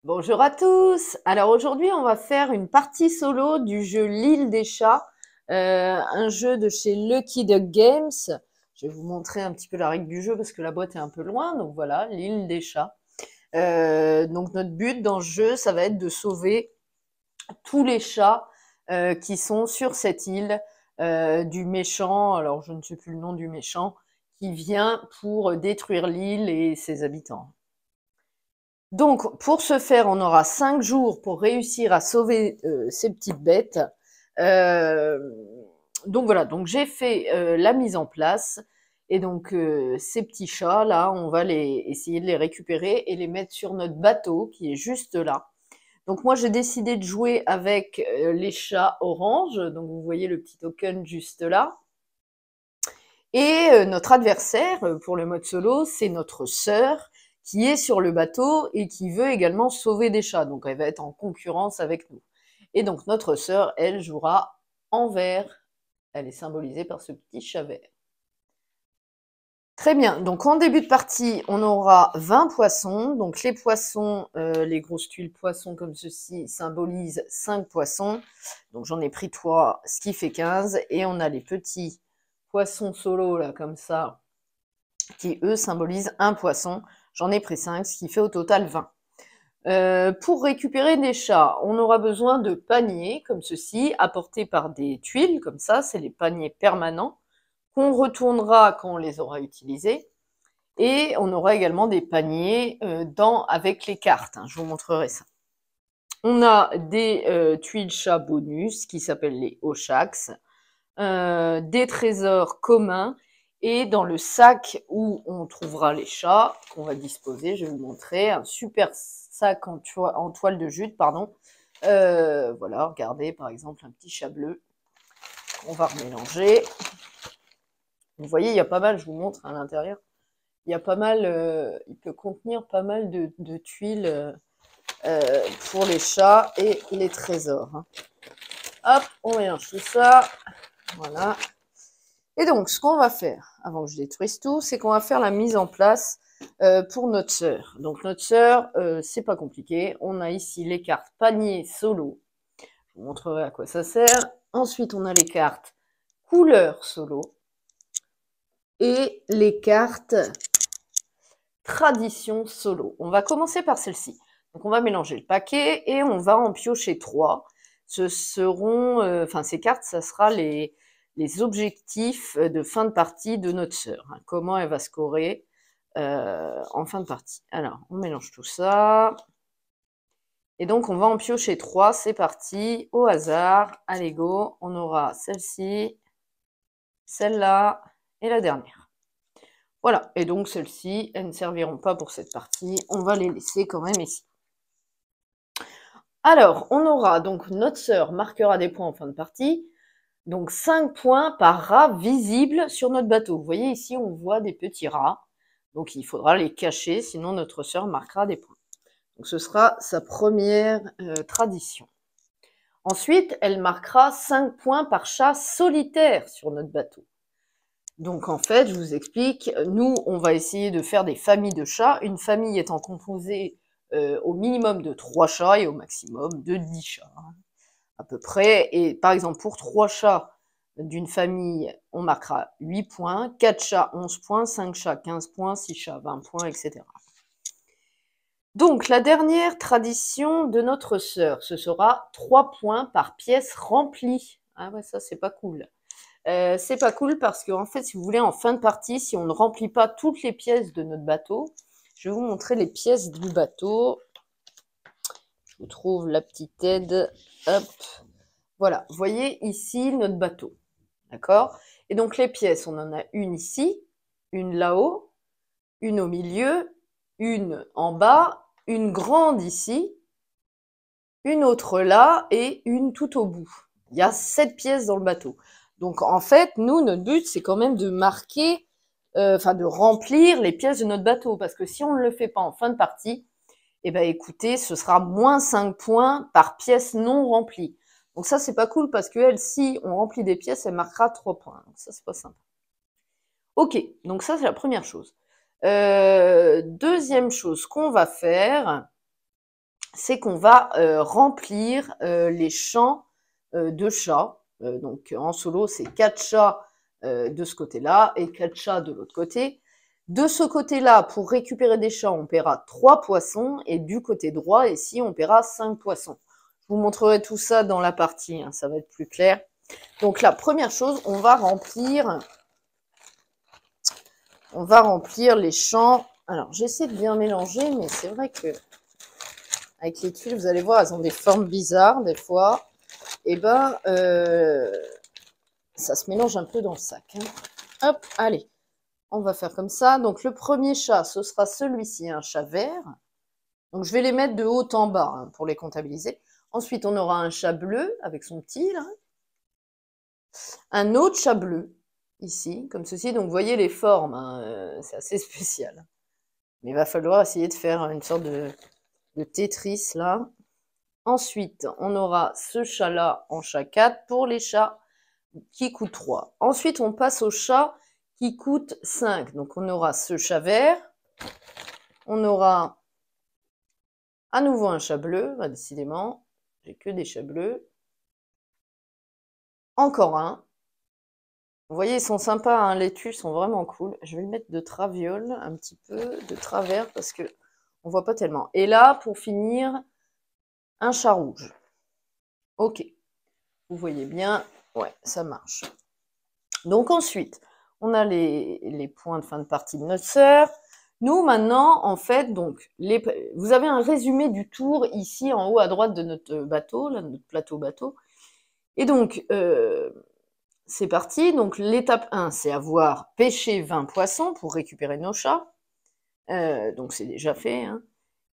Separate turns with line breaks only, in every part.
Bonjour à tous. Alors aujourd'hui, on va faire une partie solo du jeu L'île des chats, un jeu de chez Lucky Duck Games. Je vais vous montrer un petit peu la règle du jeu parce que la boîte est un peu loin. Donc voilà, L'île des chats. Donc notre but dans ce jeu, ça va être de sauver tous les chats qui sont sur cette île du méchant. Alors je ne sais plus le nom du méchant qui vient pour détruire l'île et ses habitants. Donc, pour ce faire, on aura 5 jours pour réussir à sauver ces petites bêtes. Euh, donc voilà, donc j'ai fait la mise en place. Et donc, ces petits chats, là, on va essayer de les récupérer et les mettre sur notre bateau qui est juste là. Donc moi, j'ai décidé de jouer avec les chats orange. Donc vous voyez le petit token juste là. Et notre adversaire, pour le mode solo, c'est notre sœur qui est sur le bateau et qui veut également sauver des chats. Donc elle va être en concurrence avec nous. Et donc notre sœur, elle jouera en vert. Elle est symbolisée par ce petit chat vert. Très bien, donc en début de partie, on aura 20 poissons. Donc les poissons, les grosses tuiles poissons comme ceci symbolisent 5 poissons. Donc j'en ai pris 3, ce qui fait 15. Et on a les petits poissons solo, là, comme ça, qui eux symbolisent un poisson. J'en ai pris 5, ce qui fait au total 20. Pour récupérer des chats, on aura besoin de paniers comme ceci, apportés par des tuiles, comme ça, c'est les paniers permanents, qu'on retournera quand on les aura utilisés. Et on aura également des paniers avec les cartes, hein, je vous montrerai ça. On a des tuiles chats bonus qui s'appellent les Oshaks, des trésors communs, et dans le sac où on trouvera les chats, qu'on va disposer, je vais vous montrer, un super sac en toile de jute, pardon. Voilà, regardez, par exemple, un petit chat bleu. On va remélanger. Vous voyez, il y a pas mal, je vous montre à l'intérieur, il y a pas mal, il peut contenir pas mal de tuiles pour les chats et les trésors. Hein. Hop, on mélange tout ça. Voilà. Et donc, ce qu'on va faire, avant que je détruise tout, c'est qu'on va faire la mise en place pour notre sœur. Donc, notre sœur, c'est pas compliqué. On a ici les cartes panier solo. Je vous montrerai à quoi ça sert. Ensuite, on a les cartes couleur solo. Et les cartes tradition solo. On va commencer par celle-ci. Donc, on va mélanger le paquet et on va en piocher 3. Ce seront, ces cartes, ça sera les objectifs de fin de partie de notre sœur. Hein, comment elle va scorer en fin de partie. Alors, on mélange tout ça. Et donc, on va en piocher 3. C'est parti, au hasard. Allez, go. On aura celle-ci, celle-là et la dernière. Voilà, et donc celles-ci, elles ne serviront pas pour cette partie. On va les laisser quand même ici. Alors, on aura donc notre sœur marquera des points en fin de partie. Donc 5 points par rat visible sur notre bateau. Vous voyez ici, on voit des petits rats. Donc il faudra les cacher, sinon notre sœur marquera des points. Donc ce sera sa première tradition. Ensuite, elle marquera 5 points par chat solitaire sur notre bateau. Donc en fait, je vous explique, nous, on va essayer de faire des familles de chats, une famille étant composée au minimum de 3 chats et au maximum de 10 chats. Hein, à peu près. Et par exemple, pour 3 chats d'une famille, on marquera 8 points, 4 chats, 11 points, 5 chats, 15 points, 6 chats, 20 points, etc. Donc, la dernière tradition de notre sœur, ce sera 3 points par pièce remplie. Ah ouais, ça, c'est pas cool. C'est pas cool parce que, en fait, si vous voulez, en fin de partie, si on ne remplit pas toutes les pièces de notre bateau, je vais vous montrer les pièces du bateau. Je vous trouve la petite aide. Hop. Voilà, vous voyez ici notre bateau. D'accord? Et donc les pièces, on en a une ici, une là-haut, une au milieu, une en bas, une grande ici, une autre là et une tout au bout. Il y a 7 pièces dans le bateau. Donc en fait, nous, notre but, c'est quand même de marquer, de remplir les pièces de notre bateau. Parce que si on ne le fait pas en fin de partie, eh ben écoutez, ce sera moins 5 points par pièce non remplie. Donc ça, c'est pas cool parce que elle, si on remplit des pièces, elle marquera 3 points. Donc ça, c'est pas sympa. Ok, donc ça, c'est la première chose. Deuxième chose qu'on va faire, c'est qu'on va remplir les champs de chats. Donc en solo, c'est 4 chats de ce côté-là et 4 chats de l'autre côté. De ce côté-là, pour récupérer des chats, on paiera 3 poissons et du côté droit, ici, on paiera 5 poissons. Je vous montrerai tout ça dans la partie, hein, ça va être plus clair. Donc la première chose, on va remplir les champs. Alors j'essaie de bien mélanger, mais c'est vrai que avec les tuiles, vous allez voir, elles ont des formes bizarres des fois. Et ben, ça se mélange un peu dans le sac. Hein. Hop, allez, on va faire comme ça. Donc le premier chat, ce sera celui-ci, un chat vert. Donc je vais les mettre de haut en bas hein, pour les comptabiliser. Ensuite, on aura un chat bleu avec son petit là. Un autre chat bleu, ici, comme ceci. Donc vous voyez les formes, hein, c'est assez spécial. Mais il va falloir essayer de faire une sorte de Tetris là. Ensuite, on aura ce chat-là en chat 4 pour les chats qui coûtent 3. Ensuite, on passe au chat qui coûte 5. Donc, on aura ce chat vert. On aura à nouveau un chat bleu, bah, décidément. J'ai que des chats bleus. Encore un. Vous voyez, ils sont sympas, hein, les tuiles sont vraiment cool. Je vais le mettre de traviole, un petit peu, de travers, parce que on voit pas tellement. Et là, pour finir, un chat rouge. Ok. Vous voyez bien, ouais, ça marche. Donc ensuite, on a les points de fin de partie de notre sœur. Nous, maintenant, en fait, donc, vous avez un résumé du tour ici en haut à droite de notre bateau, là, notre plateau bateau. Et donc, c'est parti. Donc, l'étape 1, c'est avoir pêché 20 poissons pour récupérer nos chats. Donc, c'est déjà fait. Hein.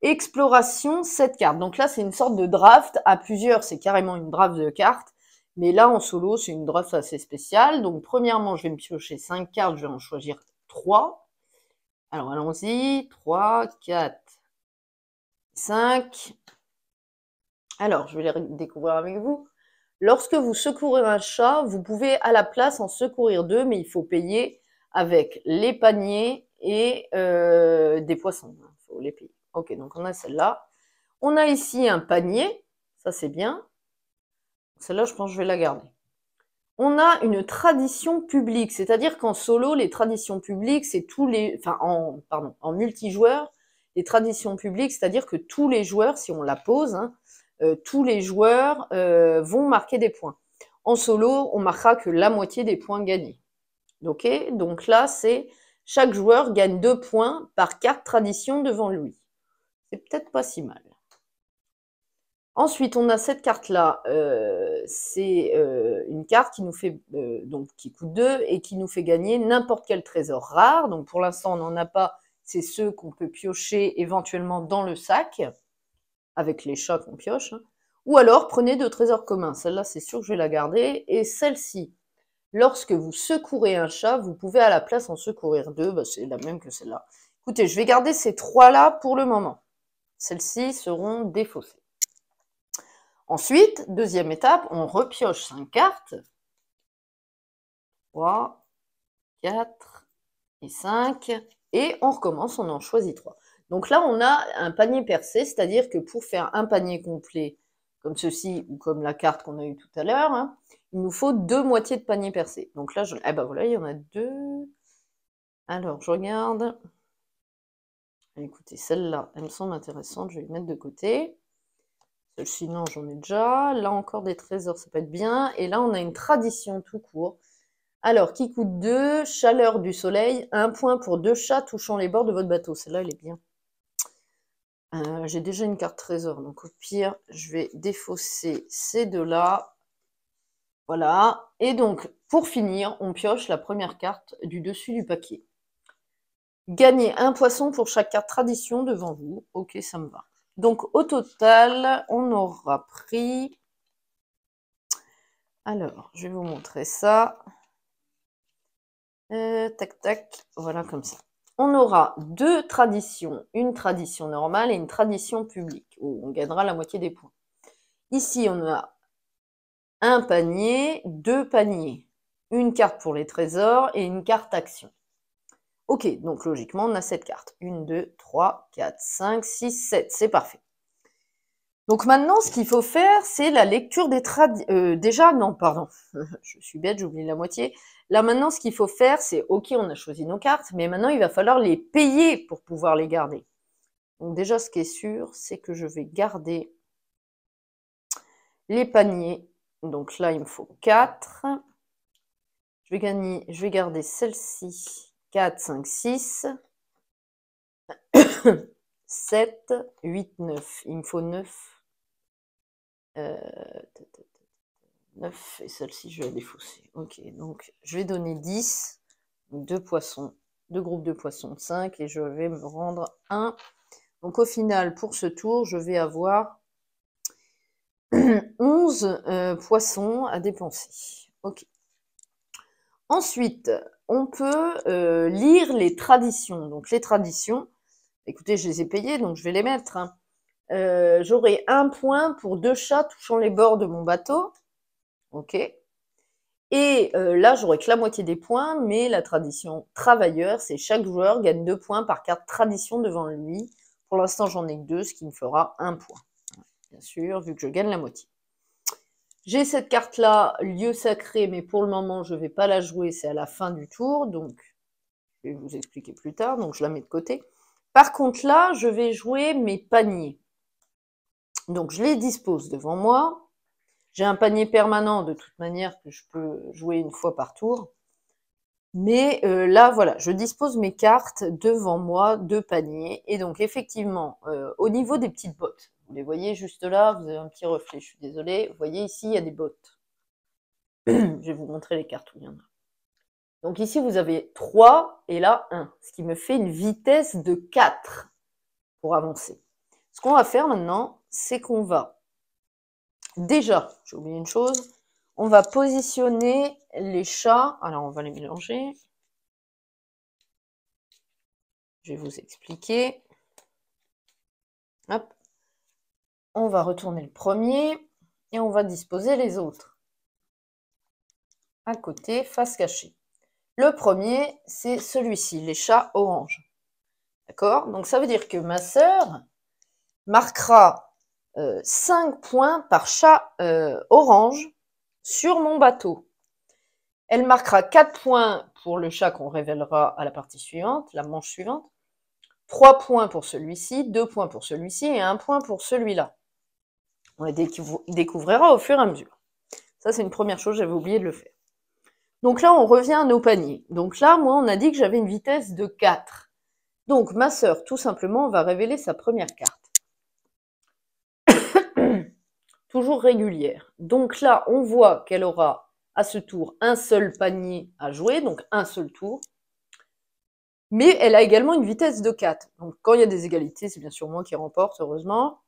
Exploration, 7 cartes. Donc là, c'est une sorte de draft. À plusieurs, c'est carrément une draft de cartes. Mais là, en solo, c'est une draft assez spéciale. Donc, premièrement, je vais me piocher 5 cartes. Je vais en choisir 3. Alors, allons-y. 3, 4, 5. Alors, je vais les découvrir avec vous. Lorsque vous secourez un chat, vous pouvez à la place en secourir 2, mais il faut payer avec les paniers et des poissons. Il faut les payer. Ok, donc on a celle-là. On a ici un panier. Ça, c'est bien. Celle-là, je pense que je vais la garder. On a une tradition publique, c'est-à-dire qu'en solo, les traditions publiques, c'est tous les, enfin en multijoueur, les traditions publiques, c'est-à-dire que tous les joueurs, si on la pose, hein, tous les joueurs vont marquer des points. En solo, on marquera que la moitié des points gagnés. Ok, donc là, c'est chaque joueur gagne 2 points par carte tradition devant lui. C'est peut-être pas si mal. Ensuite, on a cette carte-là. C'est une carte qui nous fait donc qui coûte 2 et qui nous fait gagner n'importe quel trésor rare. Donc pour l'instant, on n'en a pas. C'est ceux qu'on peut piocher éventuellement dans le sac avec les chats qu'on pioche. Hein. Ou alors prenez de trésors communs. Celle-là, c'est sûr que je vais la garder. Et celle-ci, lorsque vous secourez un chat, vous pouvez à la place en secourir 2. Bah, c'est la même que celle-là. Écoutez, je vais garder ces 3-là pour le moment. Celles-ci seront défaussées. Ensuite, deuxième étape, on repioche 5 cartes. 3, 4 et 5. Et on recommence, on en choisit 3. Donc là, on a un panier percé, c'est-à-dire que pour faire un panier complet, comme ceci ou comme la carte qu'on a eue tout à l'heure, hein, il nous faut 2 moitiés de panier percé. Donc là, eh ben voilà, il y en a 2. Alors, je regarde. Écoutez, celle-là, elle me semble intéressante, je vais les mettre de côté. Celle-ci, non, j'en ai déjà. Là, encore des trésors, ça peut être bien. Et là, on a une tradition tout court. Alors, qui coûte 2, chaleur du soleil, 1 point pour 2 chats touchant les bords de votre bateau. Celle-là, elle est bien. J'ai déjà une carte trésor, donc au pire, je vais défausser ces deux-là. Voilà. Et donc, pour finir, on pioche la première carte du dessus du paquet. Gagnez 1 poisson pour chaque carte tradition devant vous. Ok, ça me va. Donc, au total, on aura pris... Alors, je vais vous montrer ça. Tac, tac, voilà comme ça. On aura 2 traditions, une tradition normale et une tradition publique, où on gagnera la moitié des points. Ici, on a un panier, 2 paniers, une carte pour les trésors et une carte action. Ok, donc logiquement, on a 7 cartes. 1, 2, 3, 4, 5, 6, 7, c'est parfait. Donc maintenant, ce qu'il faut faire, c'est la lecture des déjà, non, pardon, je suis bête, j'ai oublié la moitié. Là, maintenant, ce qu'il faut faire, c'est, ok, on a choisi nos cartes, mais maintenant, il va falloir les payer pour pouvoir les garder. Donc déjà, ce qui est sûr, c'est que je vais garder les paniers. Donc là, il me faut 4. Je vais garder celle-ci. 4, 5, 6. 7, 8, 9. Il me faut 9. 9 et celle-ci, je vais la défausser. Ok, donc je vais donner 10. 2 poissons, 2 groupes de poissons, 5. Et je vais me rendre 1. Donc au final, pour ce tour, je vais avoir 11 poissons à dépenser. Ok. Ensuite, on peut lire les traditions. Donc les traditions, écoutez, je les ai payées, donc je vais les mettre. Hein. J'aurai 1 point pour 2 chats touchant les bords de mon bateau. Ok. Et là, j'aurai que la moitié des points, mais la tradition travailleur, c'est chaque joueur gagne 2 points par carte tradition devant lui. Pour l'instant, j'en ai que 2, ce qui me fera 1 point. Bien sûr, vu que je gagne la moitié. J'ai cette carte-là, lieu sacré, mais pour le moment, je ne vais pas la jouer, c'est à la fin du tour, donc je vais vous expliquer plus tard, donc je la mets de côté. Par contre, là, je vais jouer mes paniers. Donc, je les dispose devant moi. J'ai un panier permanent, de toute manière, que je peux jouer une fois par tour. Mais là, voilà, je dispose mes cartes devant moi, 2 paniers. Et donc, effectivement, au niveau des petites bottes, vous les voyez juste là, vous avez un petit reflet, je suis désolée. Vous voyez ici, il y a des bottes. Je vais vous montrer les cartes où il y en a. Donc ici, vous avez 3 et là 1, ce qui me fait une vitesse de 4 pour avancer. Ce qu'on va faire maintenant, c'est qu'on va, déjà, j'ai oublié une chose, on va positionner les chats, alors on va les mélanger. Je vais vous expliquer. Hop. On va retourner le premier et on va disposer les autres. À côté, face cachée. Le premier, c'est celui-ci, les chats orange. D'accord? Donc ça veut dire que ma sœur marquera 5 points par chat orange sur mon bateau. Elle marquera 4 points pour le chat qu'on révélera à la partie suivante, la manche suivante. 3 points pour celui-ci, 2 points pour celui-ci et 1 point pour celui-là. On les découvrira au fur et à mesure. Ça, c'est une première chose, j'avais oublié de le faire. Donc là, on revient à nos paniers. Donc là, moi, on a dit que j'avais une vitesse de 4. Donc, ma sœur, tout simplement, va révéler sa première carte. Toujours régulière. Donc là, on voit qu'elle aura à ce tour un seul panier à jouer, donc un seul tour. Mais elle a également une vitesse de 4. Donc quand il y a des égalités, c'est bien sûr moi qui remporte, heureusement.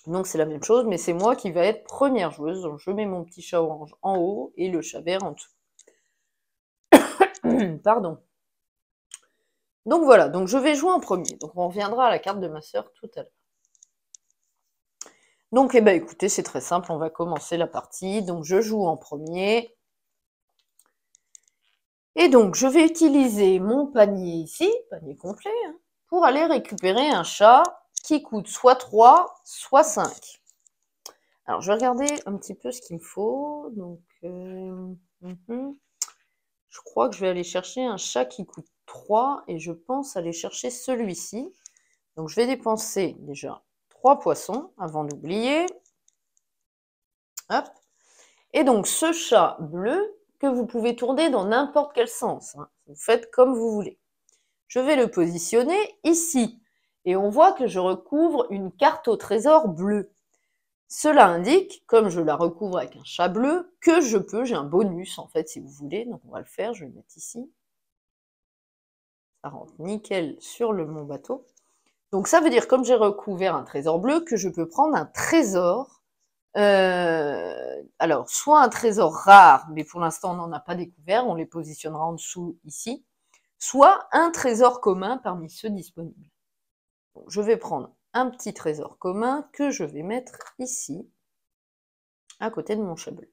Donc c'est la même chose, mais c'est moi qui va être première joueuse. Donc je mets mon petit chat orange en haut et le chat vert en dessous. Pardon. Donc voilà, donc je vais jouer en premier. Donc on reviendra à la carte de ma sœur tout à l'heure. Donc, eh ben, écoutez, c'est très simple, on va commencer la partie. Donc, je joue en premier. Et donc, je vais utiliser mon panier ici, panier complet, hein, pour aller récupérer un chat qui coûte soit 3, soit 5. Alors, je vais regarder un petit peu ce qu'il me faut. Donc, je crois que je vais aller chercher un chat qui coûte 3 et je pense aller chercher celui-ci. Donc, je vais dépenser déjà 3 poissons avant d'oublier. Hop. Et donc, ce chat bleu, que vous pouvez tourner dans n'importe quel sens, hein, vous faites comme vous voulez. Je vais le positionner ici. Et on voit que je recouvre une carte au trésor bleu. Cela indique, comme je la recouvre avec un chat bleu, que je peux, j'ai un bonus en fait si vous voulez, donc on va le faire, je vais le mettre ici. Ça rentre nickel sur mon bateau. Donc ça veut dire, comme j'ai recouvert un trésor bleu, que je peux prendre un trésor. Alors, soit un trésor rare, mais pour l'instant on n'en a pas découvert, on les positionnera en dessous ici, soit un trésor commun parmi ceux disponibles. Donc, je vais prendre un petit trésor commun que je vais mettre ici, à côté de mon chat bleu.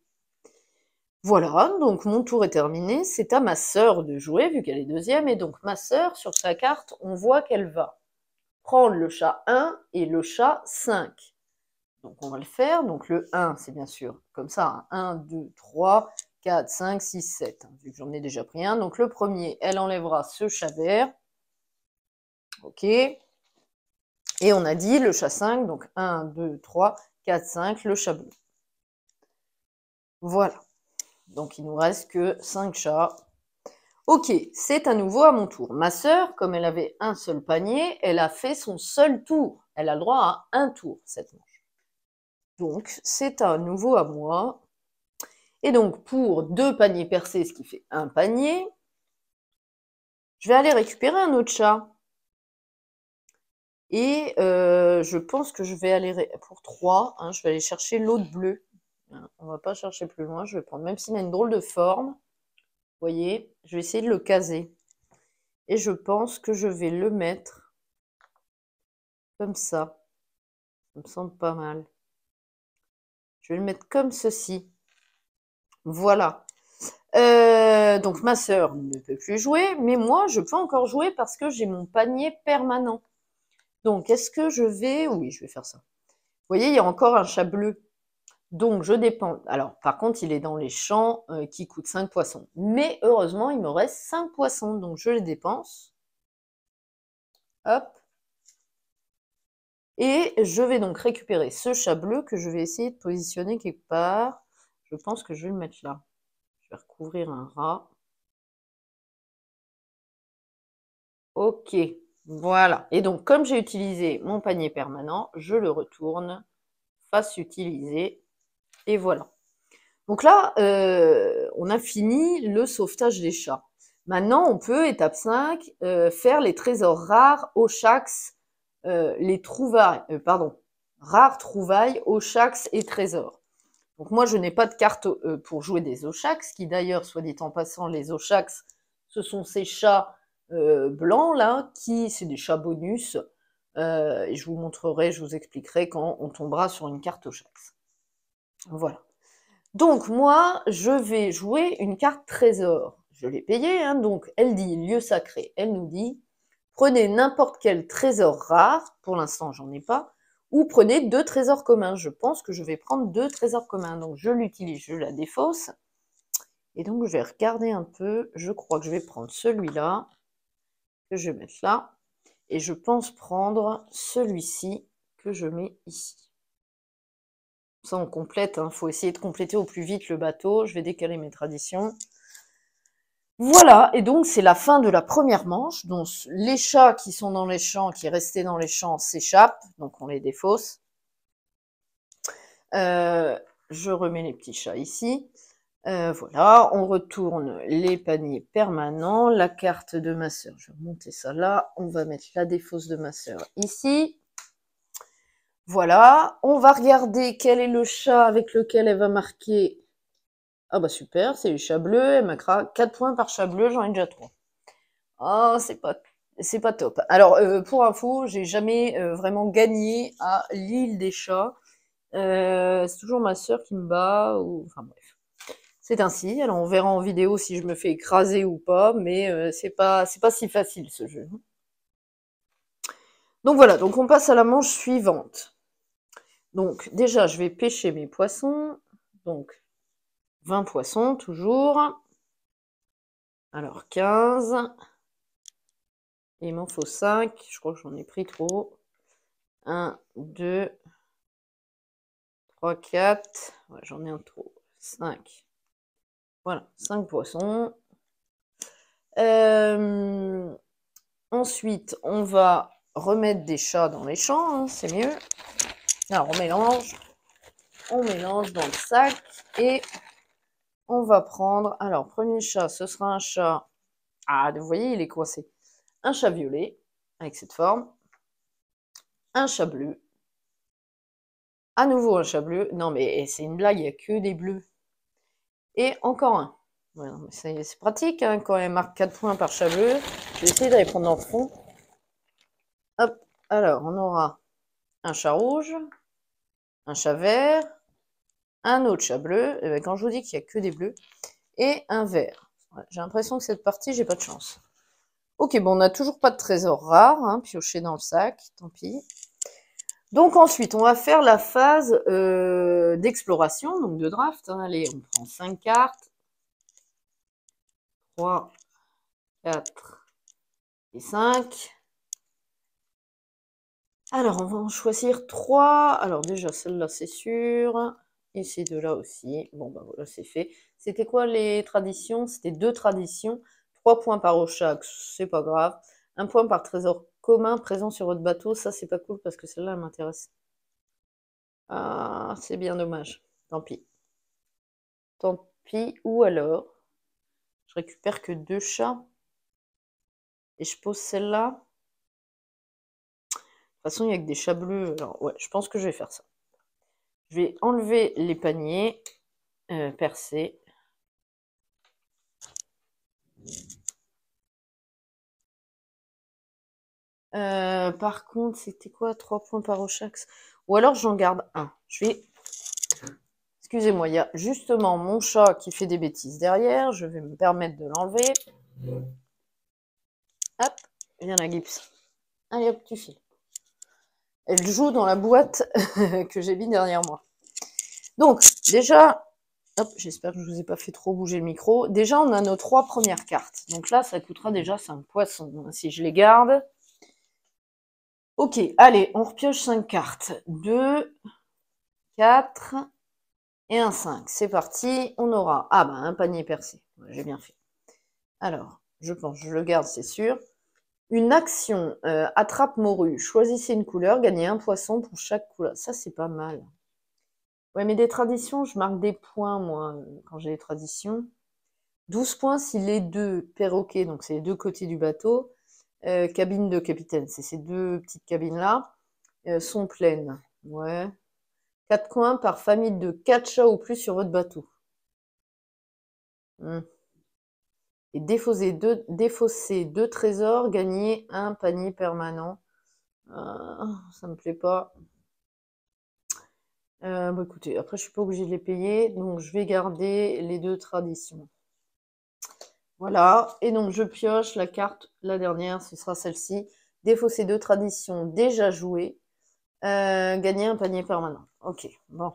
Voilà, donc mon tour est terminé, c'est à ma sœur de jouer, vu qu'elle est deuxième, et donc ma sœur, sur sa carte, on voit qu'elle va prendre le chat 1 et le chat 5. Donc, on va le faire. Donc, le 1, c'est bien sûr comme ça. 1, 2, 3, 4, 5, 6, 7. Vu que j'en ai déjà pris un. Donc, le premier, elle enlèvera ce chat vert. OK. Et on a dit le chat 5. Donc, 1, 2, 3, 4, 5, le chat bleu. Voilà. Donc, il nous reste que 5 chats. Ok, c'est à nouveau à mon tour. Ma sœur, comme elle avait un seul panier, elle a fait son seul tour. Elle a le droit à un tour, cette manche. Donc, c'est à nouveau à moi. Et donc, pour 2 paniers percés, ce qui fait un panier, je vais aller récupérer un autre chat. Et je pense que je vais aller, pour 3, hein, je vais aller chercher l'autre bleu. On va pas chercher plus loin, je vais prendre, même s'il a une drôle de forme, vous voyez, je vais essayer de le caser. Et je pense que je vais le mettre comme ça. Ça me semble pas mal. Je vais le mettre comme ceci. Voilà. Donc ma sœur ne peut plus jouer, mais moi je peux encore jouer parce que j'ai mon panier permanent. Donc est-ce que je vais... Oui, je vais faire ça. Vous voyez, il y a encore un chat bleu. Donc je dépends... Alors par contre, il est dans les champs qui coûtent 5 poissons. Mais heureusement, il me reste 5 poissons. Donc je les dépense. Hop. Et je vais donc récupérer ce chat bleu que je vais essayer de positionner quelque part. Je pense que je vais le mettre là. Je vais recouvrir un rat. Ok, voilà. Et donc, comme j'ai utilisé mon panier permanent, je le retourne, face utiliser, et voilà. Donc là, on a fini le sauvetage des chats. Maintenant, on peut, étape 5, faire les trésors rares, Oshax, les trouvailles, rares trouvailles, Oshax et trésors. Donc moi, je n'ai pas de carte pour jouer des Oshax, qui d'ailleurs, soit dit en passant, les Oshax, ce sont ces chats blancs là, qui c'est des chats bonus. Et je vous montrerai, je vous expliquerai quand on tombera sur une carte Oshax. Voilà. Donc moi, je vais jouer une carte trésor. Je l'ai payée, hein, donc elle dit lieu sacré. Elle nous dit prenez n'importe quel trésor rare. Pour l'instant, j'en ai pas. Ou prenez 2 trésors communs. Je pense que je vais prendre 2 trésors communs. Donc je l'utilise, je la défausse. Et donc je vais regarder un peu. Je crois que je vais prendre celui-là, que je vais mettre là. Et je pense prendre celui-ci, que je mets ici. Ça, on complète. Il faut essayer de compléter au plus vite le bateau. Je vais décaler mes traditions. Voilà, et donc c'est la fin de la première manche. Donc les chats qui sont dans les champs, qui restaient dans les champs, s'échappent. Donc on les défausse. Je remets les petits chats ici. Voilà, on retourne les paniers permanents. La carte de ma sœur, je vais remonter ça là. On va mettre la défausse de ma sœur ici. Voilà, on va regarder quel est le chat avec lequel elle va marquer. Ah bah super, c'est le chat bleu. Elle marquera 4 points par chat bleu, j'en ai déjà 3. Ah, c'est pas top. Alors, pour info, j'ai jamais vraiment gagné à l'île des chats. C'est toujours ma sœur qui me bat, ou... Enfin bref. C'est ainsi. Alors, on verra en vidéo si je me fais écraser ou pas, mais c'est pas si facile, ce jeu. Donc voilà, donc on passe à la manche suivante. Donc, déjà, je vais pêcher mes poissons. Donc, 20 poissons, toujours. Alors, 15. Il m'en faut 5. Je crois que j'en ai pris trop. 1, 2, 3, 4. Ouais, j'en ai un trop. 5. Voilà, 5 poissons. Ensuite, on va remettre des chats dans les champs, hein, c'est mieux. Alors, on mélange dans le sac et on va prendre... Alors, premier chat, ce sera un chat... Ah, vous voyez, il est coincé. Un chat violet, avec cette forme. Un chat bleu. À nouveau un chat bleu. Non, mais c'est une blague, il n'y a que des bleus. Et encore un. Ouais, c'est pratique, hein, quand elle marque 4 points par chat bleu. Je vais essayer d'aller prendre dans le fond. Hop, alors on aura un chat rouge, un chat vert, un autre chat bleu, et bien, quand je vous dis qu'il n'y a que des bleus, et un vert. Ouais, j'ai l'impression que cette partie, j'ai pas de chance. Ok, bon, on n'a toujours pas de trésor rare, hein, pioché dans le sac, tant pis. Donc ensuite, on va faire la phase d'exploration, donc de draft. Hein. Allez, on prend 5 cartes. 3, 4 et 5. Alors, on va en choisir 3. Alors déjà, celle-là, c'est sûr. Et ces deux-là aussi. Bon, ben voilà, c'est fait. C'était quoi les traditions? C'était 2 traditions. 3 points par chaque, c'est pas grave. 1 point par trésor commun présent sur votre bateau. Ça, c'est pas cool parce que celle-là, elle m'intéresse. Ah, c'est bien dommage. Tant pis. Tant pis. Ou alors, je récupère que 2 chats. Et je pose celle-là. De toute façon, il n'y a que des chats bleus. Alors, ouais, je pense que je vais faire ça. Je vais enlever les paniers percés. Par contre, c'était quoi? 3 points par Ochax. Ou alors j'en garde un. Je vais. Excusez-moi, il y a justement mon chat qui fait des bêtises derrière. Je vais me permettre de l'enlever. Hop, viens la Gips. Allez hop, tu files. Elle joue dans la boîte que j'ai mis derrière moi. Donc, déjà, hop, j'espère que je ne vous ai pas fait trop bouger le micro. Déjà, on a nos 3 premières cartes. Donc là, ça coûtera déjà 5 poissons, hein, si je les garde. Ok, allez, on repioche 5 cartes. 2, 4 et un 5. C'est parti. On aura un panier percé. Ouais, j'ai bien fait. Alors, je pense, je le garde, c'est sûr. Une action attrape morue. Choisissez une couleur, gagnez un poisson pour chaque couleur. Ça, c'est pas mal. Ouais, mais des traditions, je marque des points, moi, quand j'ai les traditions. 12 points si les 2 perroquets, donc c'est les 2 côtés du bateau, cabine de capitaine, c'est ces 2 petites cabines-là, sont pleines. Ouais. 4 coins par famille de 4 chats ou plus sur votre bateau. Et défausser 2 trésors, gagner un panier permanent. Ça me plaît pas. Écoutez, après je suis pas obligée de les payer, donc je vais garder les 2 traditions. Voilà, et donc je pioche la carte, la dernière, ce sera celle-ci. Défausser 2 traditions déjà jouées. Gagner un panier permanent. Ok, bon.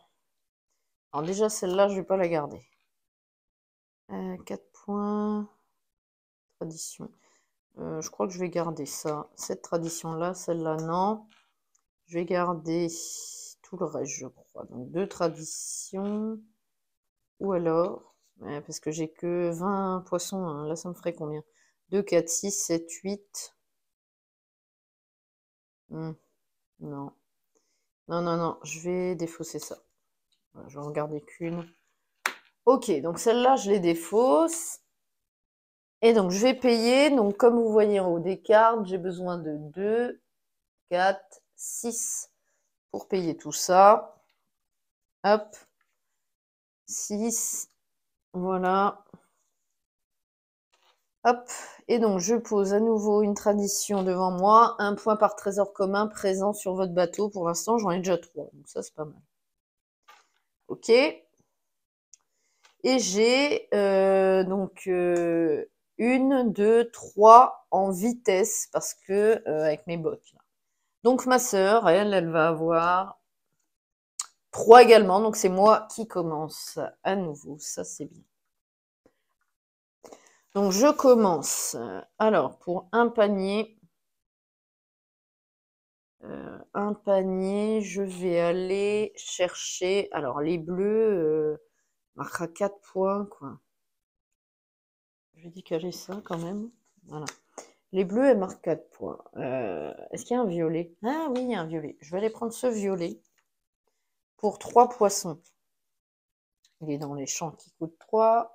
Alors déjà celle-là, je vais pas la garder. 4 points. Tradition. Je crois que je vais garder ça. Cette tradition-là, celle-là, non. Je vais garder tout le reste, je crois. Donc 2 traditions. Ou alors, parce que j'ai que 20 poissons, hein. Là ça me ferait combien? 2, 4, 6, 7, 8. Non. Non, non, non, je vais défausser ça. Voilà, je vais en garder qu'une. Ok, donc celle-là, je les défausse. Et donc, je vais payer. Donc, comme vous voyez en haut des cartes, j'ai besoin de 2, 4, 6 pour payer tout ça. Hop. 6. Voilà. Hop. Et donc, je pose à nouveau une tradition devant moi. 1 point par trésor commun présent sur votre bateau. Pour l'instant, j'en ai déjà 3. Donc, ça, c'est pas mal. Ok. Et j'ai donc 1, 2, 3 en vitesse parce que avec mes bottes. Là. Donc ma sœur, elle va avoir 3 également. Donc c'est moi qui commence à nouveau. Ça c'est bien. Donc je commence. Alors pour un panier, je vais aller chercher. Alors les bleus marquera 4 points quoi. Je vais décaler ça quand même. Voilà. Les bleus, elles marquent 4 points. Est-ce qu'il y a un violet? Ah oui, il y a un violet. Je vais aller prendre ce violet pour 3 poissons. Il est dans les champs qui coûtent 3.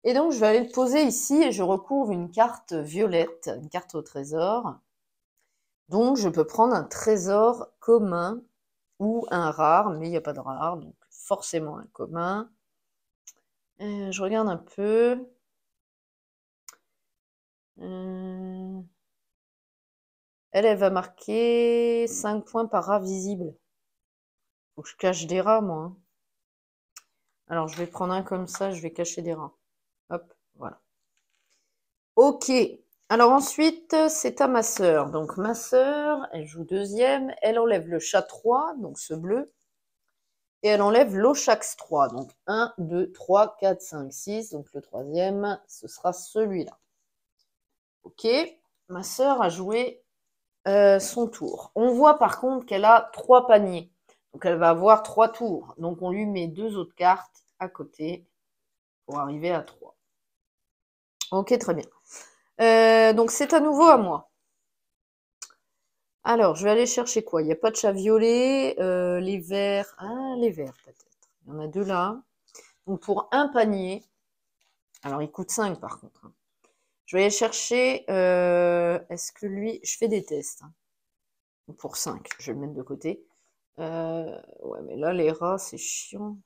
Et donc, je vais aller le poser ici et je recouvre une carte violette, une carte au trésor. Donc, je peux prendre un trésor commun ou un rare, mais il n'y a pas de rare, donc forcément un commun. Je regarde un peu. Elle va marquer 5 points par rat visible. Faut que je cache des rats, moi. Hein. Alors, je vais prendre un comme ça, je vais cacher des rats. Hop, voilà. Ok. Alors ensuite, c'est à ma sœur. Donc ma sœur, elle joue deuxième, elle enlève le chat 3, donc ce bleu, et elle enlève l'Ochax 3. Donc 1, 2, 3, 4, 5, 6. Donc le troisième, ce sera celui-là. Ok, ma sœur a joué son tour. On voit par contre qu'elle a 3 paniers. Donc elle va avoir 3 tours. Donc on lui met 2 autres cartes à côté pour arriver à 3. Ok, très bien. Donc c'est à nouveau à moi. Alors, je vais aller chercher quoi? Il n'y a pas de chat violet, les verts. Ah, les verts peut-être. Il y en a 2 là. Donc pour un panier, alors il coûte 5 par contre, hein. Je vais aller chercher, est-ce que lui, je fais des tests, hein. Pour 5, je vais le mettre de côté. Ouais, mais là, les rats, c'est chiant.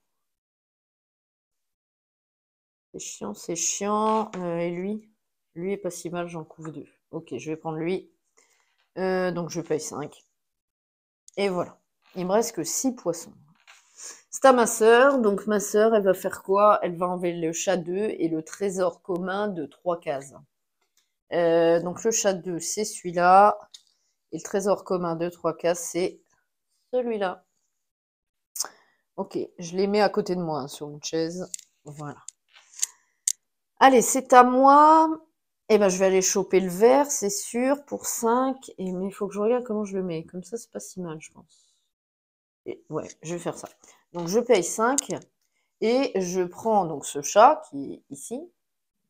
C'est chiant, c'est chiant. Et lui est pas si mal, j'en couvre 2. Ok, je vais prendre lui. Donc je paye 5. Et voilà. Il me reste que 6 poissons. C'est à ma sœur. Donc ma sœur, elle va faire quoi? Elle va enlever le chat 2 et le trésor commun de 3 cases. Donc le chat 2, c'est celui-là. Et le trésor commun de 3 cases, c'est celui-là. Ok, je les mets à côté de moi, hein, sur une chaise. Voilà. Allez, c'est à moi. Eh ben, je vais aller choper le vert, c'est sûr, pour 5. Mais il faut que je regarde comment je le mets. Comme ça, c'est pas si mal, je pense. Et ouais, je vais faire ça. Donc, je paye 5. Et je prends donc ce chat qui est ici.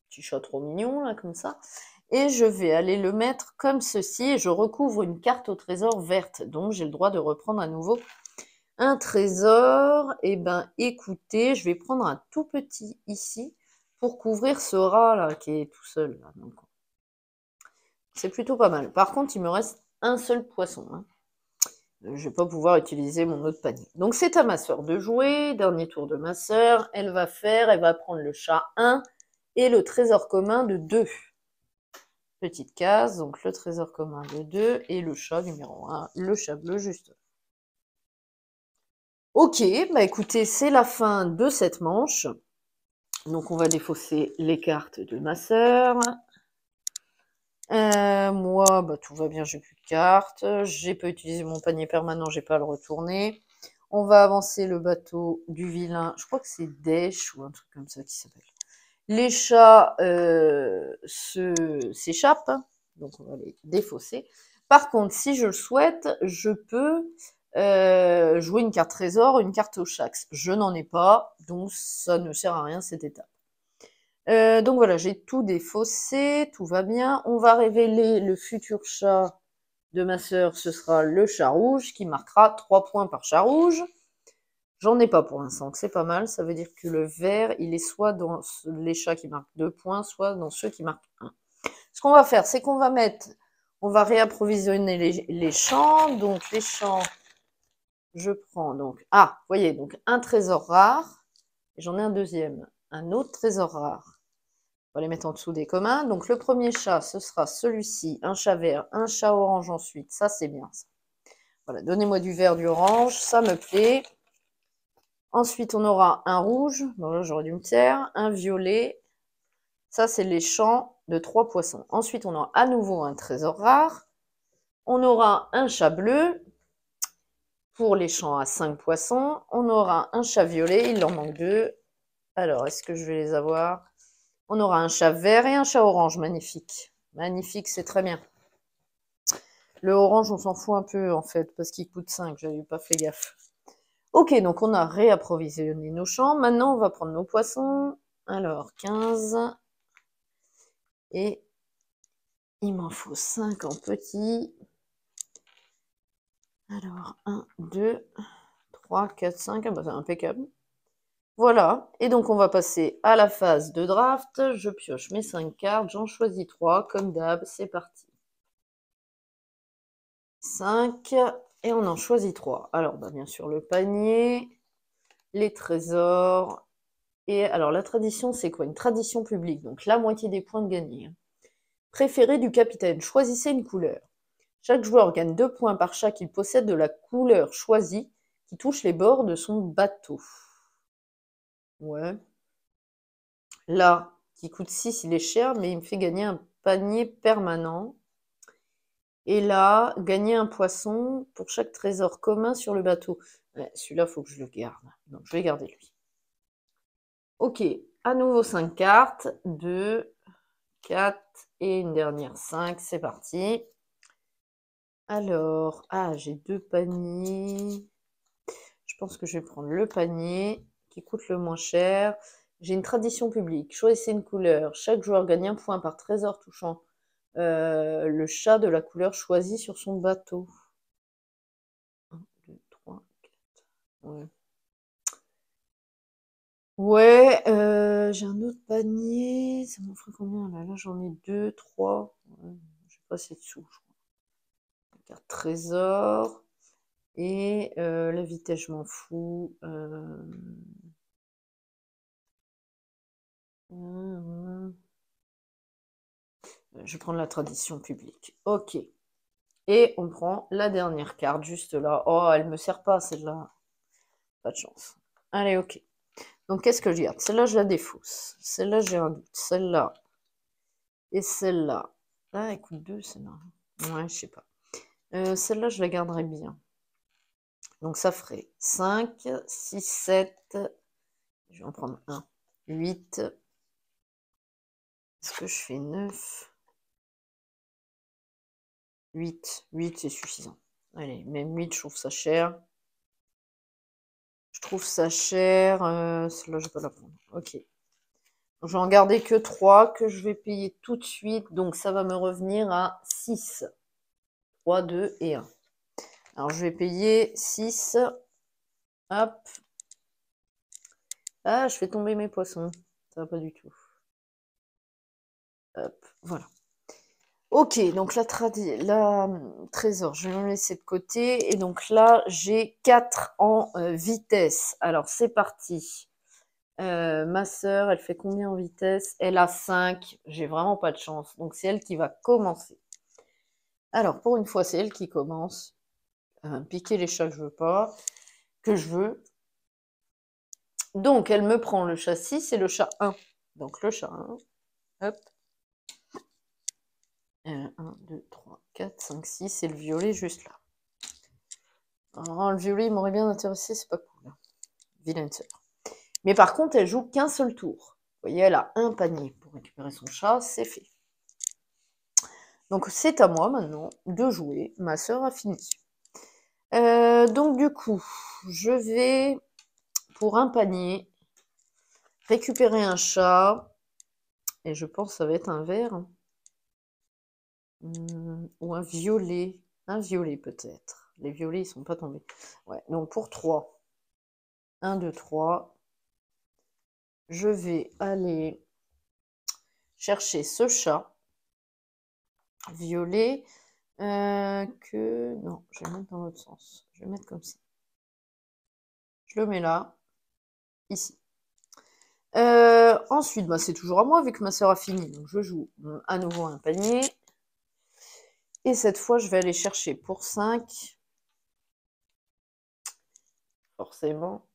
Petit chat trop mignon, là, comme ça. Et je vais aller le mettre comme ceci. Et je recouvre une carte au trésor verte. Donc, j'ai le droit de reprendre à nouveau un trésor. Eh ben, écoutez, je vais prendre un tout petit ici pour couvrir ce rat là qui est tout seul là. C'est plutôt pas mal. Par contre, il me reste un seul poisson, hein. Je vais pas pouvoir utiliser mon autre panier. Donc c'est à ma sœur de jouer. Dernier tour de ma sœur. Elle va prendre le chat 1 et le trésor commun de 2. Petite case, donc le trésor commun de 2 et le chat numéro 1, le chat bleu juste. Ok, bah écoutez, c'est la fin de cette manche. Donc on va défausser les cartes de ma sœur. Moi, bah, tout va bien, j'ai plus de cartes. J'ai pas utilisé mon panier permanent, j'ai pas à le retourner. On va avancer le bateau du vilain. Je crois que c'est Dèche ou un truc comme ça qui s'appelle. Les chats s'échappent, donc on va les défausser. Par contre, si je le souhaite, je peux jouer une carte trésor, une carte au chax. Je n'en ai pas, donc ça ne sert à rien cette étape. Donc voilà, j'ai tout défaussé, tout va bien. On va révéler le futur chat de ma sœur, ce sera le chat rouge, qui marquera 3 points par chat rouge. J'en ai pas pour l'instant, c'est pas mal. Ça veut dire que le vert, il est soit dans les chats qui marquent 2 points, soit dans ceux qui marquent 1. Ce qu'on va faire, c'est qu'on va on va réapprovisionner les champs. Donc les champs, je prends donc, vous voyez, donc un trésor rare. J'en ai un deuxième, un autre trésor rare. On va les mettre en dessous des communs. Donc le premier chat, ce sera celui-ci, un chat vert, un chat orange ensuite. Ça, c'est bien ça. Voilà, donnez-moi du vert, du orange, ça me plaît. Ensuite, on aura un rouge, bon là j'aurais dû me taire, un violet. Ça, c'est les champs de 3 poissons. Ensuite, on aura à nouveau un trésor rare. On aura un chat bleu pour les champs à 5 poissons. On aura un chat violet, il en manque 2. Alors, est-ce que je vais les avoir? On aura un chat vert et un chat orange, magnifique. Magnifique, c'est très bien. Le orange, on s'en fout un peu en fait, parce qu'il coûte 5, j'avais pas fait gaffe. Ok, donc on a réapprovisionné nos champs. Maintenant, on va prendre nos poissons. Alors, 15. Et il m'en faut 5 en petit. Alors, 1, 2, 3, 4, 5. Ah bah, c'est impeccable. Voilà. Et donc, on va passer à la phase de draft. Je pioche mes 5 cartes. J'en choisis 3. Comme d'hab, c'est parti. 5. Et on en choisit 3. Alors, bah, bien sûr, le panier, les trésors. Et alors, la tradition, c'est quoi? Une tradition publique. Donc, la moitié des points de gagner. Préféré du capitaine. Choisissez une couleur. Chaque joueur gagne 2 points par chat qu'il possède de la couleur choisie qui touche les bords de son bateau. Ouais. Là, qui coûte 6, il est cher, mais il me fait gagner panier permanent. Et là, gagner un poisson pour chaque trésor commun sur le bateau. Ouais, celui-là, il faut que je le garde. Donc, je vais garder lui. Ok, à nouveau 5 cartes. 2, 4 et une dernière 5. C'est parti. Alors, j'ai 2 paniers. Je pense que je vais prendre le panier qui coûte le moins cher. J'ai une tradition publique. Choisissez une couleur. Chaque joueur gagne un point par trésor touchant le chat de la couleur choisie sur son bateau. 1, 2, 3, 4. Ouais. Ouais, j'ai un autre panier. Ça m'en ferait combien là? Là, j'en ai 2, 3. Ouais, je sais pas, c'est dessous, je crois. Carte trésor. Et la vitesse, je m'en fous. Je vais prendre la tradition publique. Ok. Et on prend la dernière carte juste là. Oh, elle me sert pas celle-là. Pas de chance. Allez, ok. Donc qu'est-ce que je garde? Celle-là, je la défausse. Celle-là, j'ai un doute. Celle-là. Et celle-là. Ah, elle coûte 2, celle-là. Ouais, je sais pas. Celle-là, je la garderai bien. Donc ça ferait 5, 6, 7. Je vais en prendre un. 8. Est-ce que je fais 9? 8. 8, c'est suffisant. Allez, même 8, je trouve ça cher. Je trouve ça cher. Celle-là, je vais pas la prendre. Ok. Donc, je vais en garder que 3 que je vais payer tout de suite. Donc, ça va me revenir à 6. 3, 2 et 1. Alors, je vais payer 6. Hop. Ah, je fais tomber mes poissons. Ça va pas du tout. Hop, voilà. Ok, donc la trésor, je vais me laisser de côté. Et donc là, j'ai 4 en vitesse. Alors, c'est parti. Ma sœur, elle fait combien en vitesse? Elle a 5. J'ai vraiment pas de chance. Donc, c'est elle qui va commencer. Alors, pour une fois, c'est elle qui commence. Piquer les chats que je veux pas. Que je veux. Donc, elle me prend le chat 6 et le chat 1. Donc, le chat 1. Hop. 1, 2, 3, 4, 5, 6. Et le violet juste là. Alors, le violet, il m'aurait bien intéressé. C'est pas cool. Vilaine sœur. Mais par contre, elle joue qu'un seul tour. Vous voyez, elle a un panier pour récupérer son chat. C'est fait. Donc, c'est à moi maintenant de jouer. Ma sœur a fini. Donc, du coup, je vais, pour un panier, récupérer un chat. Et je pense que ça va être un vert. Ou un violet. Un violet, peut-être. Les violets, ils sont pas tombés. Ouais, donc pour 3. 1, 2, 3. Je vais aller chercher ce chat. Violet. Non, je vais mettre dans l'autre sens. Je vais mettre comme ça. Je le mets là. Ici. Ensuite, bah, c'est toujours à moi vu que ma soeur a fini. Donc je joue à nouveau un panier. Et cette fois, je vais aller chercher pour 5. Forcément.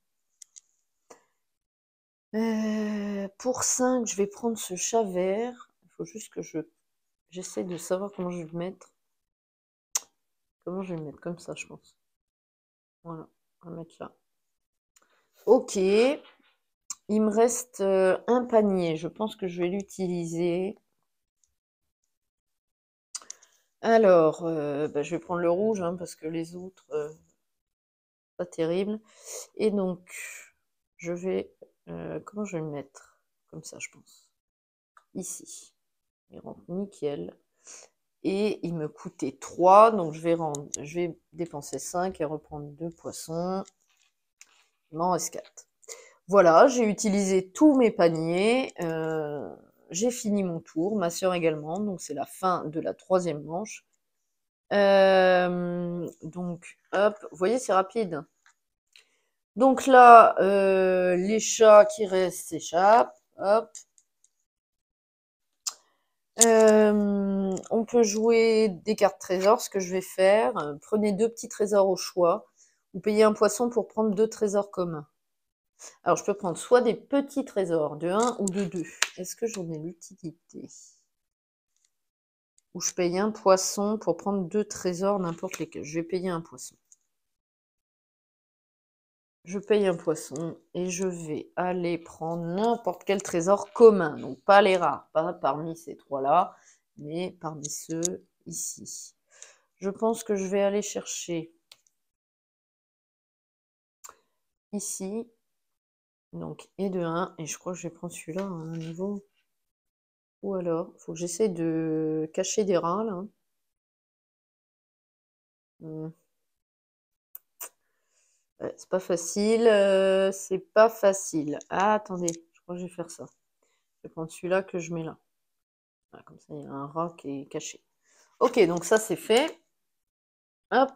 Pour 5, je vais prendre ce chat vert. Il faut juste que j'essaie de savoir comment je vais le mettre. Comment je vais le mettre? Comme ça, je pense. Voilà, on va mettre là. Ok. Il me reste un panier. Je pense que je vais l'utiliser. Alors, bah, je vais prendre le rouge, hein, parce que les autres, pas terrible. Et donc, je vais... comment je vais le mettre? Comme ça, je pense. Ici. Il rentre nickel. Et il me coûtait 3, donc je vais dépenser 5 et reprendre 2 poissons. Il m'en reste 4. Voilà, j'ai utilisé tous mes paniers. J'ai fini mon tour, ma soeur également, donc c'est la fin de la 3e manche. Donc, hop, vous voyez, c'est rapide. Donc là, les chats qui restent s'échappent. Hop. On peut jouer des cartes trésors, ce que je vais faire. Prenez 2 petits trésors au choix. Ou payez un poisson pour prendre 2 trésors communs. Alors, je peux prendre soit des petits trésors de 1 ou de 2. Est-ce que j'en ai l'utilité? ou je paye un poisson pour prendre 2 trésors, n'importe lesquels. Je vais payer un poisson. Je paye un poisson et je vais aller prendre n'importe quel trésor commun. Donc pas les rares, pas parmi ces trois-là, mais parmi ceux ici. Je pense que je vais aller chercher ici, donc et de 1, et je crois que je vais prendre celui-là à un niveau. Ou alors, il faut que j'essaie de cacher des rats là. C'est pas facile, c'est pas facile. Ah, attendez, je crois que je vais faire ça. Je vais prendre celui-là que je mets là. Voilà, comme ça, il y a un rat qui est caché. Ok, donc ça c'est fait. Hop.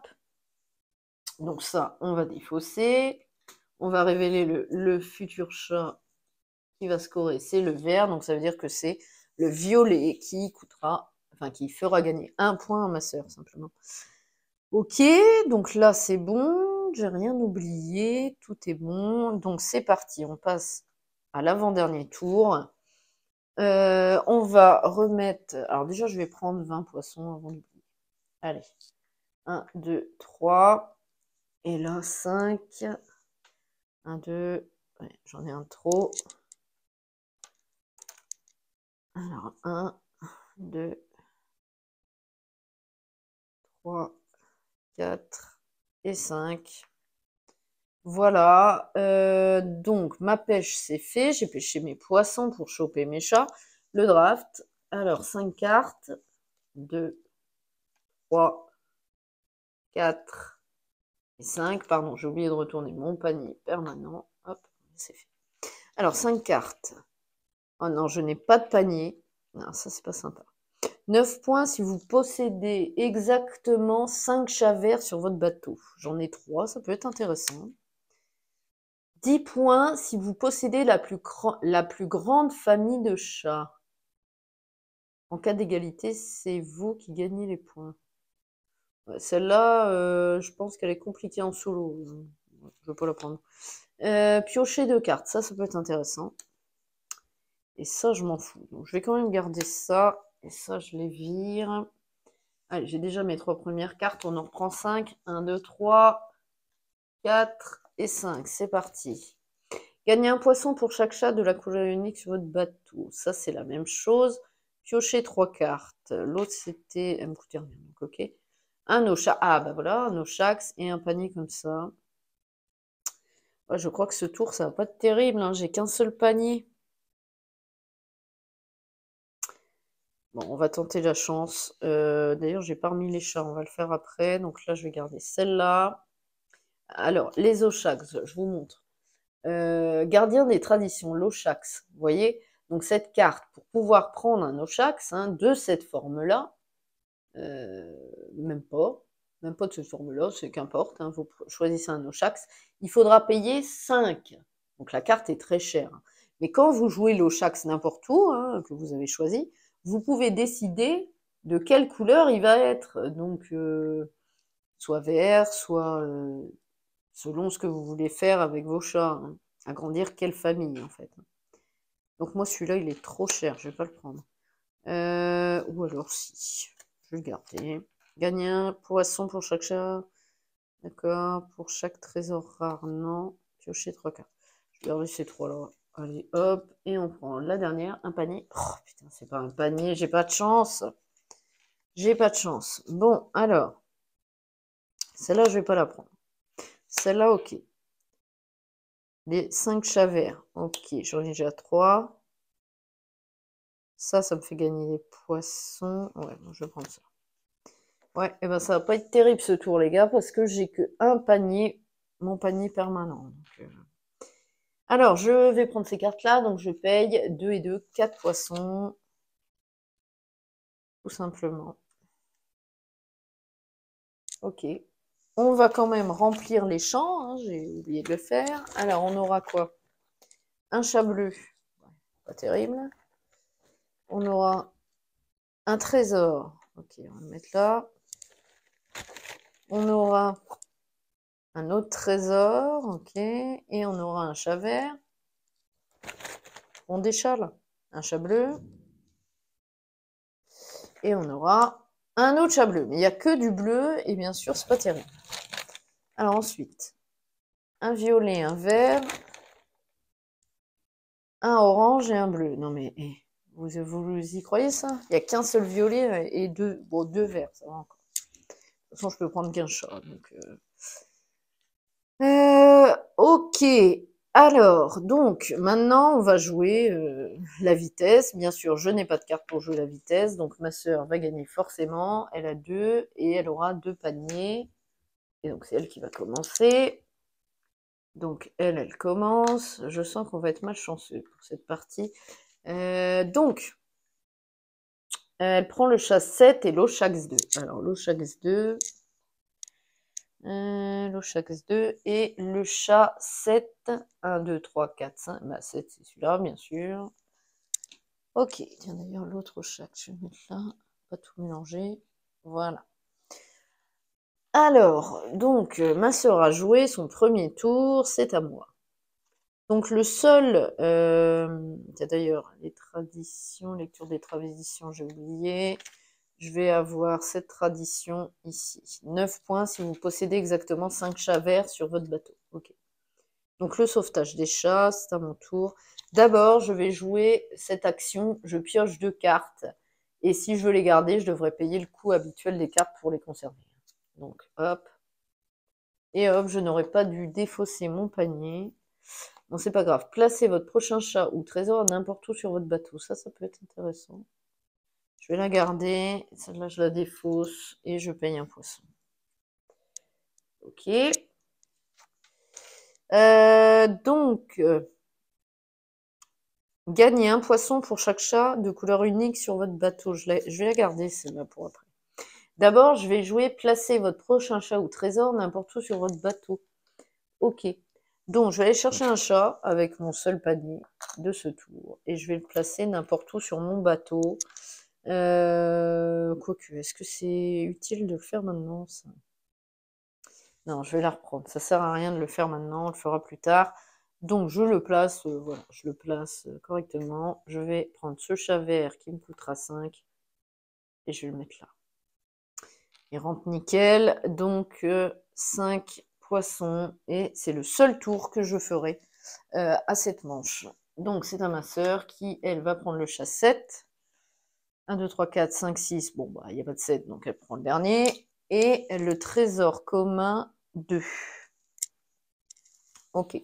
Donc ça, on va défausser. On va révéler le futur chat qui va scorer, c'est le vert. Donc ça veut dire que c'est le violet qui coûtera, enfin qui fera gagner un point à ma sœur, simplement. Ok, donc là c'est bon, j'ai rien oublié, tout est bon. Donc c'est parti, on passe à l'avant-dernier tour. On va remettre... Alors déjà, je vais prendre 20 poissons avant d'oublier. Allez, 1, 2, 3. Et là, 5. 1, 2. Ouais, j'en ai un de trop. Alors, 1, 2, 3, 4 et 5. Voilà. Donc, ma pêche, c'est fait. J'ai pêché mes poissons pour choper mes chats. Le draft. Alors, 5 cartes. 2, 3, 4 et 5. Pardon, j'ai oublié de retourner mon panier permanent. Hop, c'est fait. Alors, 5 cartes. Oh non, je n'ai pas de panier. Non, ça, c'est pas sympa. 9 points si vous possédez exactement 5 chats verts sur votre bateau. J'en ai 3, ça peut être intéressant. 10 points si vous possédez la plus grande famille de chats. En cas d'égalité, c'est vous qui gagnez les points. Ouais, celle-là, je pense qu'elle est compliquée en solo. Je ne vais pas la prendre. Piocher 2 cartes, ça peut être intéressant. Et ça, je m'en fous. Donc, je vais quand même garder ça. Et ça, je les vire. Allez, j'ai déjà mes 3 premières cartes. On en reprend 5. 1, 2, 3, 4 et 5. C'est parti. Gagnez un poisson pour chaque chat de la couleur unique sur votre bateau. Ça, c'est la même chose. Piocher 3 cartes. L'autre, c'était... Elle me coûtait rien, donc ok. Un Oshak. Ah, bah voilà, un Oshax et un panier comme ça. Ouais, je crois que ce tour, ça va pas être terrible. Hein. J'ai qu'un seul panier. Bon, on va tenter la chance. D'ailleurs, j'ai pas remis les chats, on va le faire après. Donc là, je vais garder celle-là. Alors, les Oshax, je vous montre. Gardien des traditions, l'Oshax. Vous voyez? Donc cette carte, pour pouvoir prendre un Oshax de cette forme-là, même pas de cette forme-là, c'est qu'importe, vous choisissez un Oshax, il faudra payer 5. Donc la carte est très chère. Mais quand vous jouez l'Oshax n'importe où, que vous avez choisi, vous pouvez décider de quelle couleur il va être. Donc, soit vert, soit selon ce que vous voulez faire avec vos chats. Agrandir quelle famille, en fait. Donc moi, celui-là, il est trop cher, je vais pas le prendre. Ou alors si, je vais le garder. Gagner un poisson pour chaque chat. D'accord, pour chaque trésor rare, non. Piocher 3 cartes. Je vais garder ces 3-là. Allez, hop, et on prend la dernière, un panier. Oh putain, c'est pas un panier, j'ai pas de chance. J'ai pas de chance. Bon, alors, celle-là, je vais pas la prendre. Celle-là, ok. Les 5 chats verts, ok, j'en ai déjà 3. Ça me fait gagner des poissons. Ouais, bon, je vais prendre ça. Ouais, et ben ça va pas être terrible ce tour, les gars, parce que j'ai que un panier, mon panier permanent. Donc, alors, je vais prendre ces cartes-là, donc je paye 2 et 2, 4 poissons. Tout simplement. Ok. On va quand même remplir les champs, j'ai oublié de le faire. Alors, on aura quoi? Un chat bleu. Pas terrible. On aura un trésor. Ok, on va le mettre là. On aura un autre trésor. Ok. Et on aura un chat vert. On déchale. Un chat bleu. Et on aura un autre chat bleu. Mais il n'y a que du bleu, et bien sûr, c'est pas terrible. Alors ensuite, un violet, un vert, un orange et un bleu. Non mais, vous y croyez ça? Il n'y a qu'un seul violet et deux verts, ça va encore. De toute façon, je peux prendre qu'un chat. Donc, ok. Alors, donc, maintenant, on va jouer la vitesse. Bien sûr, je n'ai pas de carte pour jouer la vitesse, donc ma sœur va gagner forcément. Elle a 2 et elle aura 2 paniers. Et donc, c'est elle qui va commencer. Donc, elle commence. Je sens qu'on va être malchanceux pour cette partie. Donc, elle prend le chat 7 et l'Oshax 2. Alors, l'Oshax 2... l'Oshax 2 et le chat 7. 1, 2, 3, 4, 5. Bah, 7, c'est celui-là, bien sûr. Ok, tiens d'ailleurs, l'autre Oshax, je vais le mettre là. Pas tout mélanger. Voilà. Alors, donc, ma sœur a joué son premier tour, c'est à moi. Donc, le seul. D'ailleurs, les traditions, lecture des traditions, j'ai oublié. Je vais avoir cette tradition ici. 9 points si vous possédez exactement 5 chats verts sur votre bateau. Ok. Donc le sauvetage des chats, c'est à mon tour. D'abord, je vais jouer cette action. Je pioche 2 cartes. Et si je veux les garder, je devrais payer le coût habituel des cartes pour les conserver. Donc hop. Et hop, je n'aurais pas dû défausser mon panier. Bon, c'est pas grave. Placez votre prochain chat ou trésor n'importe où sur votre bateau. Ça peut être intéressant. Je vais la garder, celle-là je la défausse et je paye un poisson. Ok. Donc, gagnez un poisson pour chaque chat de couleur unique sur votre bateau. Je vais la garder celle-là pour après. D'abord, je vais jouer placer votre prochain chat ou trésor n'importe où sur votre bateau. Ok. Donc, je vais aller chercher un chat avec mon seul panier de ce tour et je vais le placer n'importe où sur mon bateau. Quoique, est-ce que c'est utile de le faire maintenant, ça? Non, je vais la reprendre. Ça sert à rien de le faire maintenant, on le fera plus tard. Donc, je le place, voilà, je le place correctement. Je vais prendre ce chat vert qui me coûtera 5 et je vais le mettre là. Il rentre nickel. Donc, 5 poissons et c'est le seul tour que je ferai à cette manche. Donc, c'est à ma sœur qui, elle, va prendre le chat 7. 1, 2, 3, 4, 5, 6. Bon, bah, il n'y a pas de 7, donc elle prend le dernier. Et le trésor commun 2. Ok.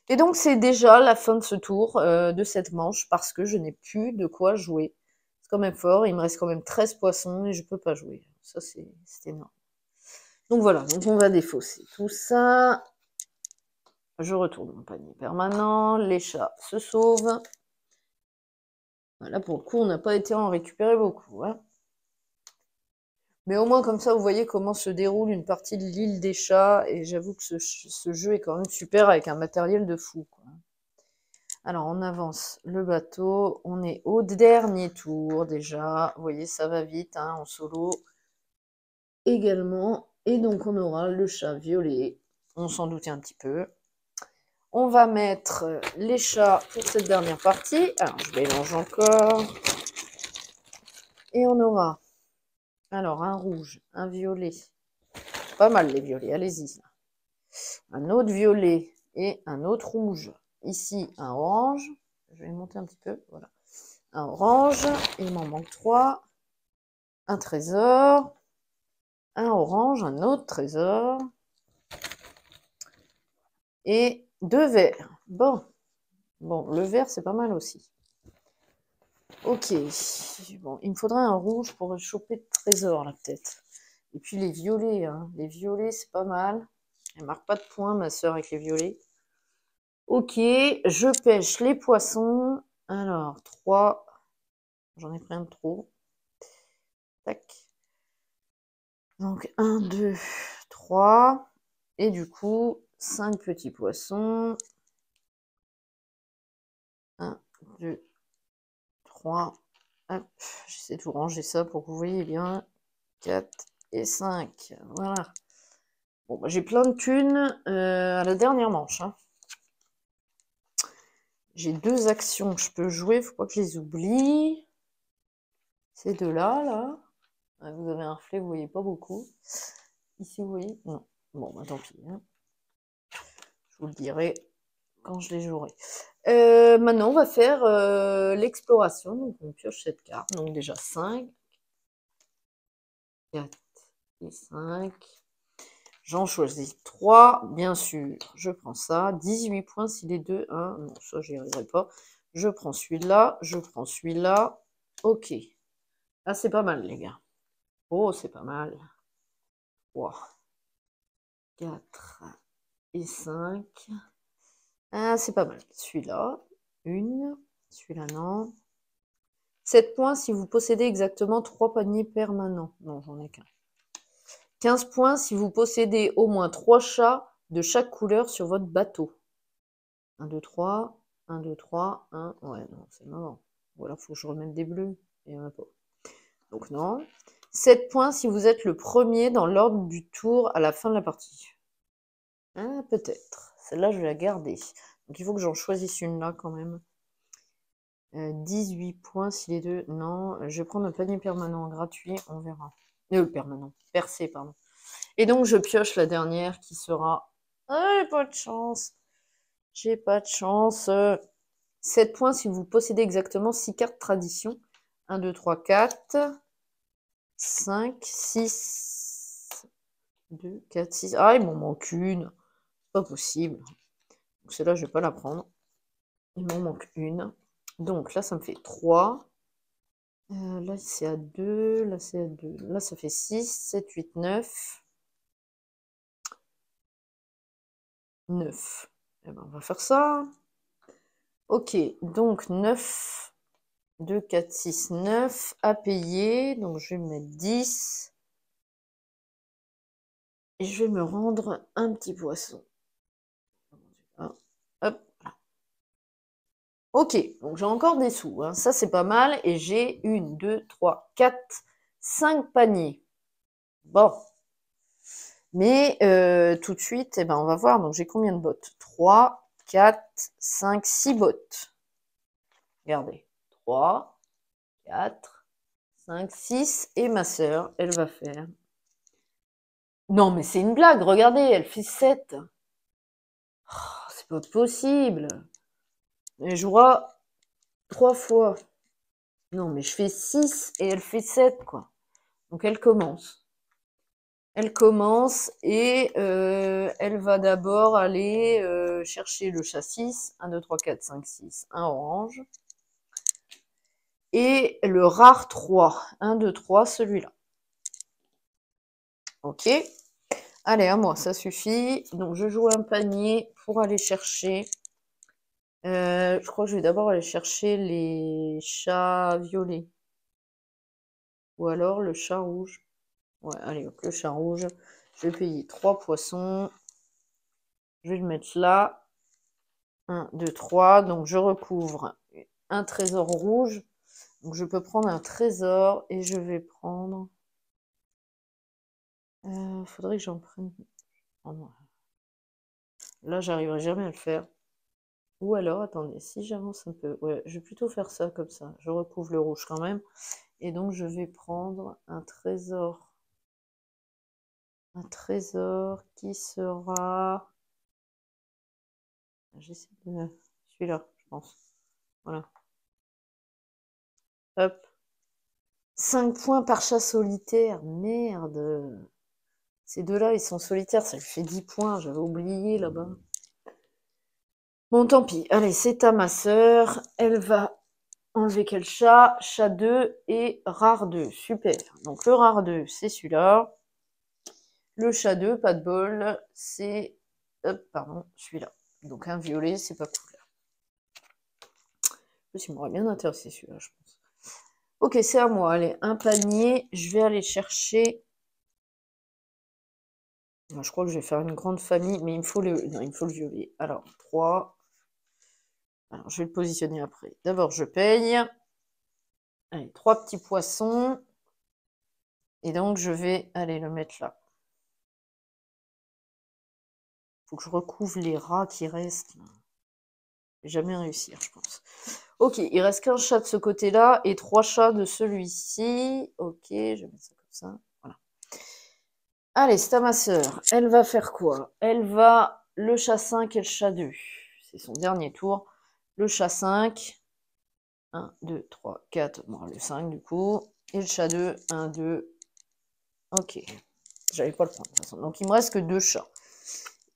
Et donc, c'est déjà la fin de ce tour, de cette manche, parce que je n'ai plus de quoi jouer. C'est quand même fort, il me reste quand même 13 poissons et je peux pas jouer. Ça, c'est énorme. Donc voilà, donc on va défausser tout ça. Je retourne mon panier permanent, les chats se sauvent. Là, pour le coup, on n'a pas été en récupérer beaucoup, hein. Mais au moins, comme ça, vous voyez comment se déroule une partie de l'île des chats. Et j'avoue que ce jeu est quand même super avec un matériel de fou, quoi. Alors, on avance le bateau. On est au dernier tour déjà. Vous voyez, ça va vite, hein, en solo également. Et donc, on aura le chat violet. On s'en doutait un petit peu. On va mettre les chats pour cette dernière partie. Alors, je mélange encore. Et on aura, alors, un rouge, un violet. Pas mal les violets, allez-y. Un autre violet et un autre rouge. Ici, un orange. Je vais monter un petit peu, voilà. Un orange, il m'en manque 3. Un trésor. Un orange, un autre trésor. Et 2 verts. Bon, le vert, c'est pas mal aussi. Ok, bon, il me faudrait un rouge pour choper de trésor, là, peut-être. Et puis les violets, hein. Les violets, c'est pas mal. Elle marque pas de points, ma soeur, avec les violets. Ok, je pêche les poissons. Alors, 3. J'en ai pris un de trop. Tac. Donc, 1, 2, 3. Et du coup, 5 petits poissons. 1, 2, 3. Hop, j'essaie de vous ranger ça pour que vous voyez bien. 4 et 5. Voilà. Bon, bah, j'ai plein de thunes à la dernière manche, hein. J'ai 2 actions que je peux jouer, faut pas que je les oublie. Ces deux-là, là. Vous avez un reflet, vous voyez pas beaucoup. Ici, vous voyez? Non. Bon, bah tant pis. Hein. Je vous le dirai quand je les jouerai. Maintenant, on va faire l'exploration. Donc, on pioche cette carte. Donc, déjà 5, 4 et 5. J'en choisis 3, bien sûr. Je prends ça. 18 points si les deux. Hein. Non, ça, j'y arriverai pas. Je prends celui-là. Je prends celui-là. Ok. Ah, c'est pas mal, les gars. Oh, c'est pas mal. 3, 4 et 5. Ah, c'est pas mal. Celui-là, une. Celui-là, non. 7 points si vous possédez exactement 3 paniers permanents. Non, j'en ai qu'un. 15 points si vous possédez au moins 3 chats de chaque couleur sur votre bateau. 1, 2, 3. 1, 2, 3. 1. Ouais, non, c'est marrant. Ou alors, il faut que je remette des bleus. Il n'y en a pas. Donc, non. 7 points si vous êtes le premier dans l'ordre du tour à la fin de la partie. Ah, peut-être. Celle-là, je vais la garder. Donc, il faut que j'en choisisse une là, quand même. 18 points si les deux... Non, je vais prendre un panier permanent gratuit, on verra. Permanent. Percé, pardon. Et donc, je pioche la dernière qui sera... Ah, j'ai pas de chance. J'ai pas de chance. 7 points si vous possédez exactement 6 cartes tradition. 1, 2, 3, 4, 5, 6, 2, 4, 6. Ah, il m'en manque une. Pas possible. Donc celle-là, je vais pas la prendre. Il m'en manque une. Donc là, ça me fait 3. Là, c'est à 2. Là, c'est à 2. Là, ça fait 6, 7, 8, 9. 9. Eh ben, on va faire ça. Ok, donc 9, 2, 4, 6, 9 à payer. Donc, je vais me mettre 10. Et je vais me rendre un petit poisson. Hop. Ok, donc j'ai encore des sous. Hein. Ça, c'est pas mal. Et j'ai 1, 2, 3, 4, 5 paniers. Bon. Mais tout de suite, eh ben, on va voir. Donc, j'ai combien de bottes? 3, 4, 5, 6 bottes. Regardez. 3, 4, 5, 6. Et ma sœur, elle va faire... Non, mais c'est une blague. Regardez, elle fait 7. Oh, c'est pas possible. Elle jouera 3 fois. Non, mais je fais 6 et elle fait 7, quoi. Donc, elle commence. Elle commence et elle va d'abord aller chercher le chat 6. 1, 2, 3, 4, 5, 6. Un orange. Et le rare 3. 1, 2, 3, celui-là. Ok. Allez, à moi, ça suffit. Donc, je joue un panier pour aller chercher... je crois que je vais d'abord aller chercher les chats violets. Ou alors le chat rouge. Ouais, allez, hop, le chat rouge. Je vais payer 3 poissons. Je vais le mettre là. 1, 2, 3. Donc, je recouvre un trésor rouge. Donc, je peux prendre un trésor et je vais prendre... faudrait que j'en prenne... Oh non. Là, j'arriverai jamais à le faire. Ou alors, attendez, si j'avance un peu... Ouais, je vais plutôt faire ça comme ça. Je recouvre le rouge quand même. Et donc, je vais prendre un trésor. Un trésor qui sera... J'essaie de... Celui-là, je pense. Voilà. Hop. 5 points par chat solitaire. Merde. Ces deux-là, ils sont solitaires. Ça lui fait 10 points. J'avais oublié là-bas. Bon, tant pis. Allez, c'est à ma sœur. Elle va enlever quel chat? Chat 2 et rare 2. Super. Donc, le rare 2, c'est celui-là. Le chat 2, pas de bol. C'est... Hop, pardon, celui-là. Donc, un violet, c'est pas cool. En plus, il m'aurait bien intéressé celui-là, je pense. Ok, c'est à moi. Allez, un panier. Je vais aller chercher... Je crois que je vais faire une grande famille, mais il me faut le, non, il me faut le violet. Alors, 3. Alors, je vais le positionner après. D'abord, je paye. Allez, 3 petits poissons. Et donc, je vais aller le mettre là. Il faut que je recouvre les rats qui restent. Je vais jamais réussir, je pense. Ok, il reste qu'un chat de ce côté-là et 3 chats de celui-ci. Ok, je vais mettre ça comme ça. Voilà. Allez, c'est à ma sœur. Elle va faire quoi? Elle va le chat 5 et le chat 2. C'est son dernier tour. Le chat 5. 1, 2, 3, 4. Bon, le 5 du coup. Et le chat 2. 1, 2. Ok. J'avais pas le point de toute façon. Donc il me reste que 2 chats.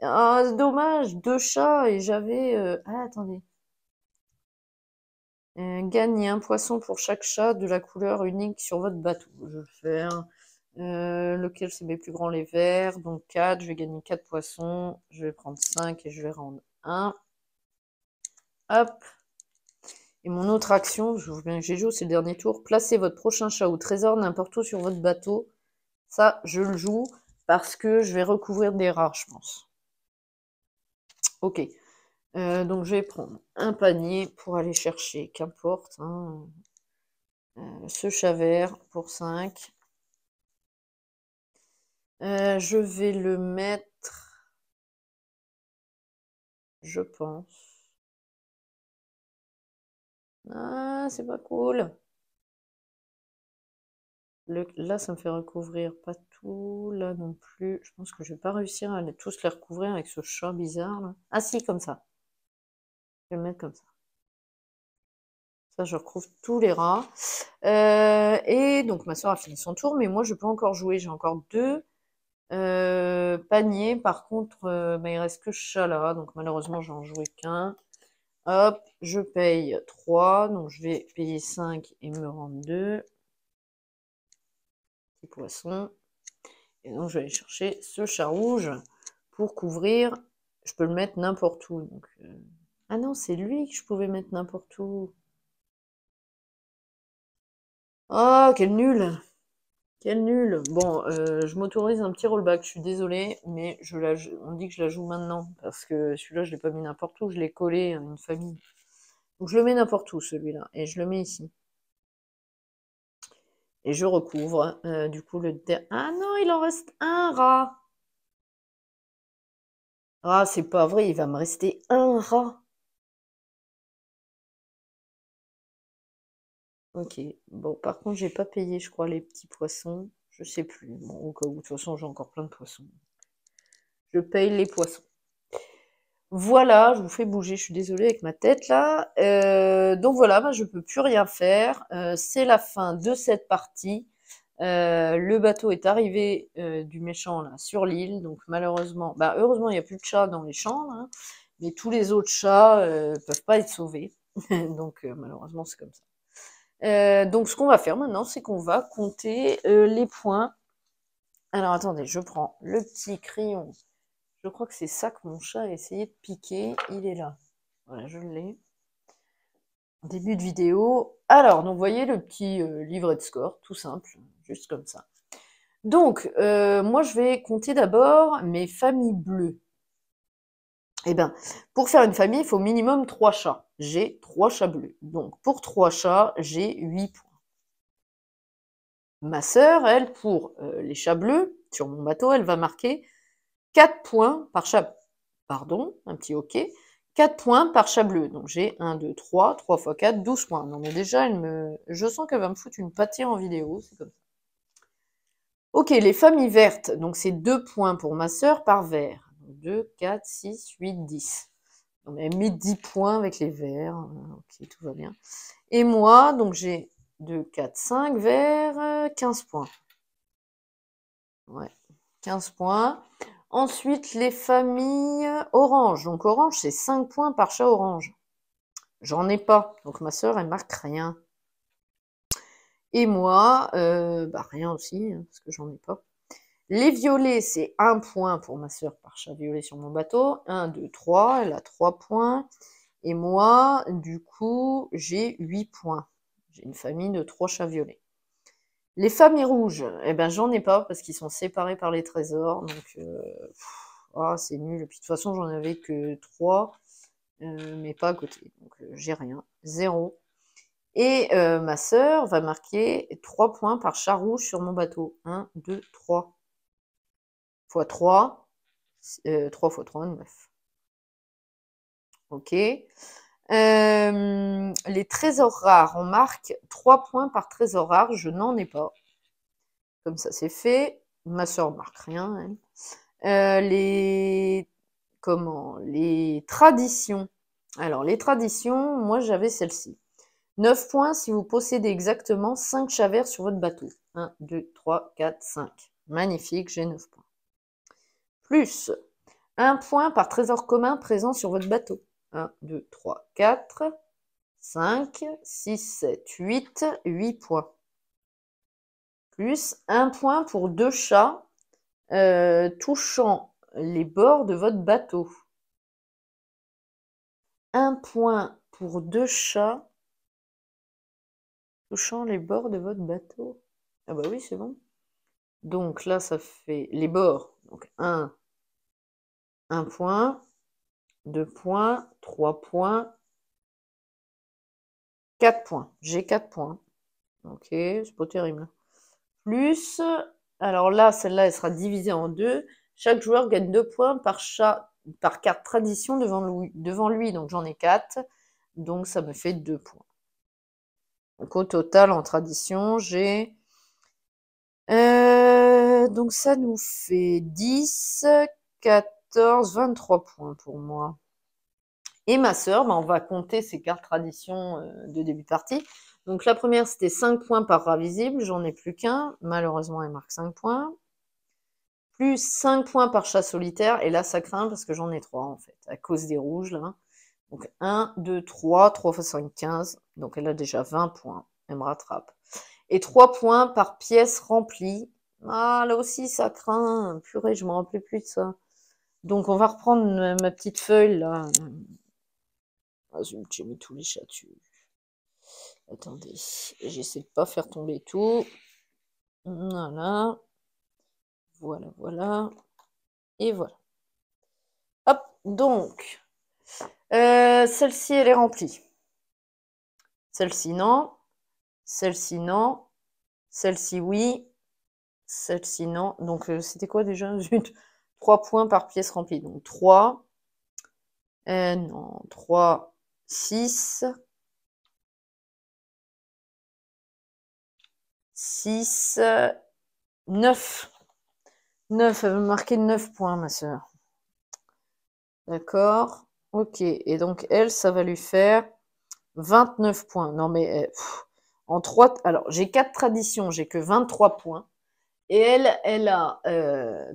Ah, dommage, 2 chats et j'avais... Ah, attendez. Gagnez un poisson pour chaque chat de la couleur unique sur votre bateau. Je vais faire... lequel c'est mes plus grands, les verts. Donc 4, je vais gagner 4 poissons. Je vais prendre 5 et je vais rendre 1. Hop. Et mon autre action, je vous bien que j'ai joué, c'est le dernier tour. Placez votre prochain chat ou trésor n'importe où sur votre bateau. Ça, je le joue parce que je vais recouvrir des rares, je pense. Ok. Donc je vais prendre un panier pour aller chercher, qu'importe, hein, ce chat vert pour 5. Je vais le mettre, je pense. Ah, c'est pas cool. Là, ça me fait recouvrir pas tout, là non plus. Je pense que je vais pas réussir à tous les recouvrir avec ce chat bizarre là. Ah si, comme ça. Je vais le mettre comme ça. Ça, je recouvre tous les rats. Et donc ma soeur a fini son tour, mais moi je peux encore jouer. J'ai encore 2 paniers. Par contre, bah, il reste que ce chat là, donc malheureusement j'en jouais qu'un. Hop, je paye 3, donc je vais payer 5 et me rendre 2. Petit poisson. Et donc je vais aller chercher ce chat rouge pour couvrir. Je peux le mettre n'importe où. Donc, Ah non, c'est lui que je pouvais mettre n'importe où. Oh, quel nul! Quel nul! Bon, je m'autorise un petit rollback, je suis désolée, mais on dit que je la joue maintenant, parce que celui-là, je l'ai pas mis n'importe où, je l'ai collé à une famille. Donc je le mets n'importe où, celui-là, et je le mets ici. Et je recouvre, du coup, Ah non, il en reste un rat! Ah, c'est pas vrai, il va me rester un rat! Ok, bon, par contre, j'ai pas payé, je crois, les petits poissons, je sais plus. Bon, au cas où, de toute façon, j'ai encore plein de poissons. Je paye les poissons. Voilà, je vous fais bouger, je suis désolée avec ma tête là. Donc voilà, bah, je peux plus rien faire. C'est la fin de cette partie. Le bateau est arrivé du méchant là sur l'île, donc malheureusement, bah heureusement il n'y a plus de chats dans les champs, hein, mais tous les autres chats peuvent pas être sauvés. Donc malheureusement c'est comme ça. Donc ce qu'on va faire maintenant, c'est qu'on va compter les points. Alors attendez, je prends le petit crayon. Je crois que c'est ça que mon chat a essayé de piquer. Il est là. Voilà, je l'ai. Début de vidéo. Alors, donc vous voyez le petit livret de score, tout simple, juste comme ça. Donc, moi je vais compter d'abord mes familles bleues. Eh bien, pour faire une famille, il faut au minimum 3 chats. J'ai 3 chats bleus. Donc, pour 3 chats, j'ai 8 points. Ma sœur, elle, pour les chats bleus, sur mon bateau, elle va marquer 4 points par chat. Pardon, un petit OK. 4 points par chat bleu. Donc j'ai 1, 2, 3, 3 fois 4, 12 points. Non mais déjà, je sens qu'elle va me foutre une pâtée en vidéo, c'est comme ça. Ok, les familles vertes, donc c'est 2 points pour ma sœur par vert. 2, 4, 6, 8, 10. On a mis 10 points avec les verts. Ok, tout va bien. Et moi, donc j'ai 2, 4, 5 verts, 15 points. Ouais, 15 points. Ensuite, les familles orange. Donc orange, c'est 5 points par chat orange. J'en ai pas. Donc ma sœur, elle marque rien. Et moi, bah rien aussi, hein, parce que j'en ai pas. Les violets, c'est 1 point pour ma sœur par chat violet sur mon bateau. 1, 2, 3, elle a 3 points. Et moi, du coup, j'ai 8 points. J'ai une famille de 3 chats violets. Les familles rouges, eh ben j'en ai pas parce qu'ils sont séparés par les trésors. Donc, c'est nul. Et puis de toute façon, j'en avais que 3, mais pas à côté. Donc, j'ai rien. 0. Et ma sœur va marquer 3 points par chat rouge sur mon bateau. 1, 2, 3. Fois 3. 3 fois 3, 9. Ok. Les trésors rares, on marque 3 points par trésor rare, je n'en ai pas. Comme ça, c'est fait. Ma soeur marque rien, elle. Les traditions. Alors, les traditions, moi, j'avais celle-ci. 9 points si vous possédez exactement 5 chavers sur votre bateau. 1, 2, 3, 4, 5. Magnifique, j'ai 9 points. Plus 1 point par trésor commun présent sur votre bateau. 1, 2, 3, 4, 5, 6, 7, 8, 8 points. Plus 1 point pour 2 chats touchant les bords de votre bateau. 1 point pour 2 chats touchant les bords de votre bateau. Ah bah oui, c'est bon. Donc là, ça fait les bords. Donc 1 point, 2 points, 3 points, 4 points. J'ai 4 points. Ok, c'est pas terrible. Plus, alors là, celle-là, elle sera divisée en 2. Chaque joueur gagne 2 points par carte tradition devant lui. Donc j'en ai 4. Donc ça me fait 2 points. Donc au total, en tradition, j'ai... donc ça nous fait 10, 14, 23 points pour moi. Et ma sœur, on va compter ses cartes tradition de début de partie. Donc la première, c'était 5 points par rat visible. J'en ai plus qu'un. Malheureusement, elle marque 5 points. Plus 5 points par chat solitaire. Et là, ça craint parce que j'en ai 3 en fait, à cause des rouges là. Donc 1, 2, 3. 3 x 5, 15. Donc elle a déjà 20 points. Elle me rattrape. Et 3 points par pièce remplie. Ah, là aussi, ça craint. Purée, je me rappelais plus de ça. Donc, on va reprendre ma petite feuille, là. Ah, j'ai mis tous les chats dessus. Attendez, j'essaie de pas faire tomber tout. Voilà. Voilà, voilà. Et voilà. Hop, donc. Celle-ci, elle est remplie. Celle-ci, non. Celle-ci, non. Celle-ci, oui. Celle-ci, non. Donc, c'était quoi déjà? 3 points par pièce remplie. Donc, 3. Non, 3, 6. 6, 9. 9, elle veut marquer 9 points, ma sœur. D'accord. Ok. Et donc, elle, ça va lui faire 29 points. Non, mais en 3... Alors, j'ai 4 traditions, j'ai que 23 points. Et elle a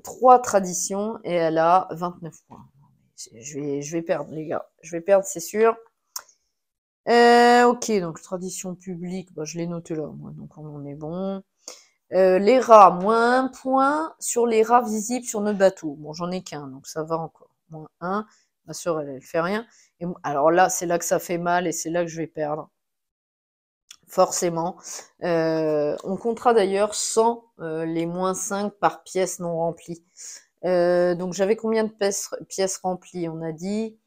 3 traditions et elle a 29 points. Je vais perdre, les gars. Je vais perdre, c'est sûr. Ok, donc tradition publique, bah, je l'ai noté là, moi, donc on en est bon. Les rats, moins 1 point sur les rats visibles sur notre bateau. Bon, j'en ai qu'un, donc ça va encore. Moins 1. Ma soeur, elle fait rien. Et alors là, c'est là que ça fait mal et c'est là que je vais perdre. Forcément. On comptera d'ailleurs sans les moins 5 par pièce non remplie. Donc j'avais combien de pièces remplies? On a dit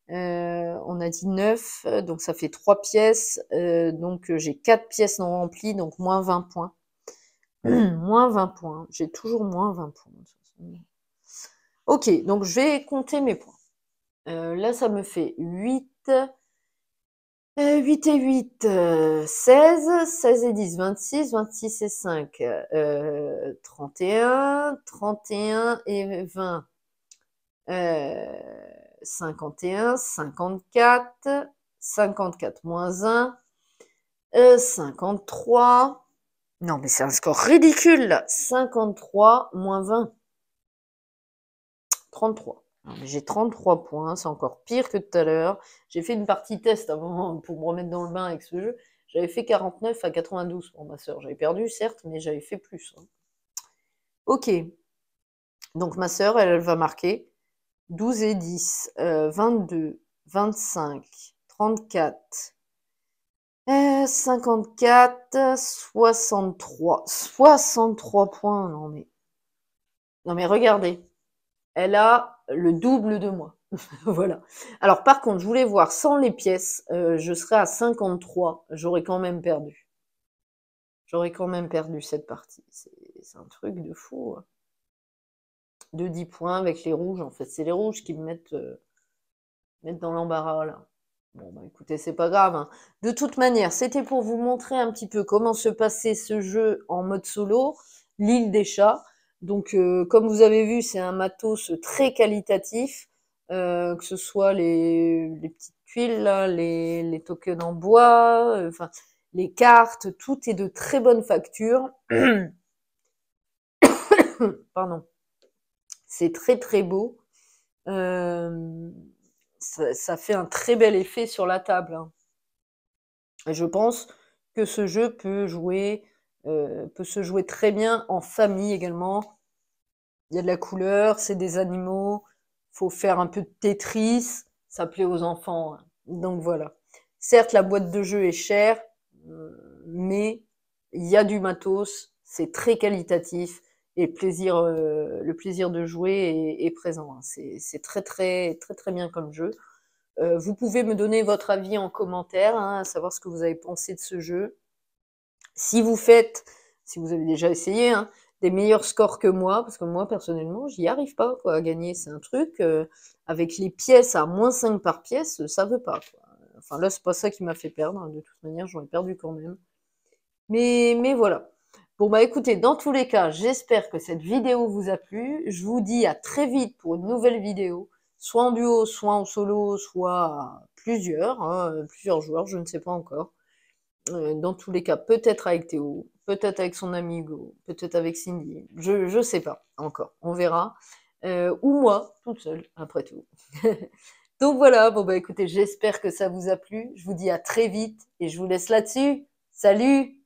9, donc ça fait 3 pièces. Donc j'ai 4 pièces non remplies, donc moins 20 points. Moins 20 points. J'ai toujours moins 20 points. Ok, donc je vais compter mes points. Là, ça me fait 8. 8 et 8, 16. 16 et 10, 26. 26 et 5, 31. 31 et 20, 51. 54. 54 moins 1. 53. Non, mais c'est un score ridicule, là. 53 moins 20. 33. J'ai 33 points, c'est encore pire que tout à l'heure. J'ai fait une partie test avant pour me remettre dans le bain avec ce jeu. J'avais fait 49 à 92 pour ma soeur. J'avais perdu, certes, mais j'avais fait plus. Ok. Donc ma soeur, elle va marquer 12 et 10, 22, 25, 34, 54, 63. 63 points, non mais regardez. Elle a le double de moi. Voilà. Alors par contre, je voulais voir sans les pièces, je serais à 53. J'aurais quand même perdu. J'aurais quand même perdu cette partie. C'est un truc de fou. De 10 points avec les rouges, en fait. C'est les rouges qui me mettent dans l'embarras, là. Bon, bah écoutez, c'est pas grave, hein. De toute manière, c'était pour vous montrer un petit peu comment se passait ce jeu en mode solo, l'île des chats. Donc, comme vous avez vu, c'est un matos très qualitatif, que ce soit les petites tuiles, là, les tokens en bois, enfin, les cartes, tout est de très bonne facture. Pardon. C'est très très beau. Ça fait un très bel effet sur la table, hein. Et je pense que ce jeu peut se jouer très bien en famille également. Il y a de la couleur, c'est des animaux, faut faire un peu de Tetris, ça plaît aux enfants, hein. Donc voilà. Certes, la boîte de jeu est chère, mais il y a du matos, c'est très qualitatif et le plaisir de jouer est présent, hein. C'est très très très très bien comme jeu. Vous pouvez me donner votre avis en commentaire, hein, à savoir ce que vous avez pensé de ce jeu. Si vous avez déjà essayé, hein, des meilleurs scores que moi, parce que moi personnellement, j'y arrive pas quoi, à gagner. C'est un truc, avec les pièces à -5 par pièce, ça veut pas, quoi. Enfin là, c'est pas ça qui m'a fait perdre, hein, de toute manière, j'en ai perdu quand même. Mais voilà. Bon bah écoutez, dans tous les cas, j'espère que cette vidéo vous a plu. Je vous dis à très vite pour une nouvelle vidéo, soit en duo, soit en solo, soit plusieurs, hein, plusieurs joueurs, je ne sais pas encore. Dans tous les cas, peut-être avec Théo, peut-être avec son ami Hugo, peut-être avec Cindy, je sais pas encore, on verra. Ou moi, toute seule, après tout. Donc voilà, bon bah écoutez, j'espère que ça vous a plu. Je vous dis à très vite et je vous laisse là-dessus. Salut!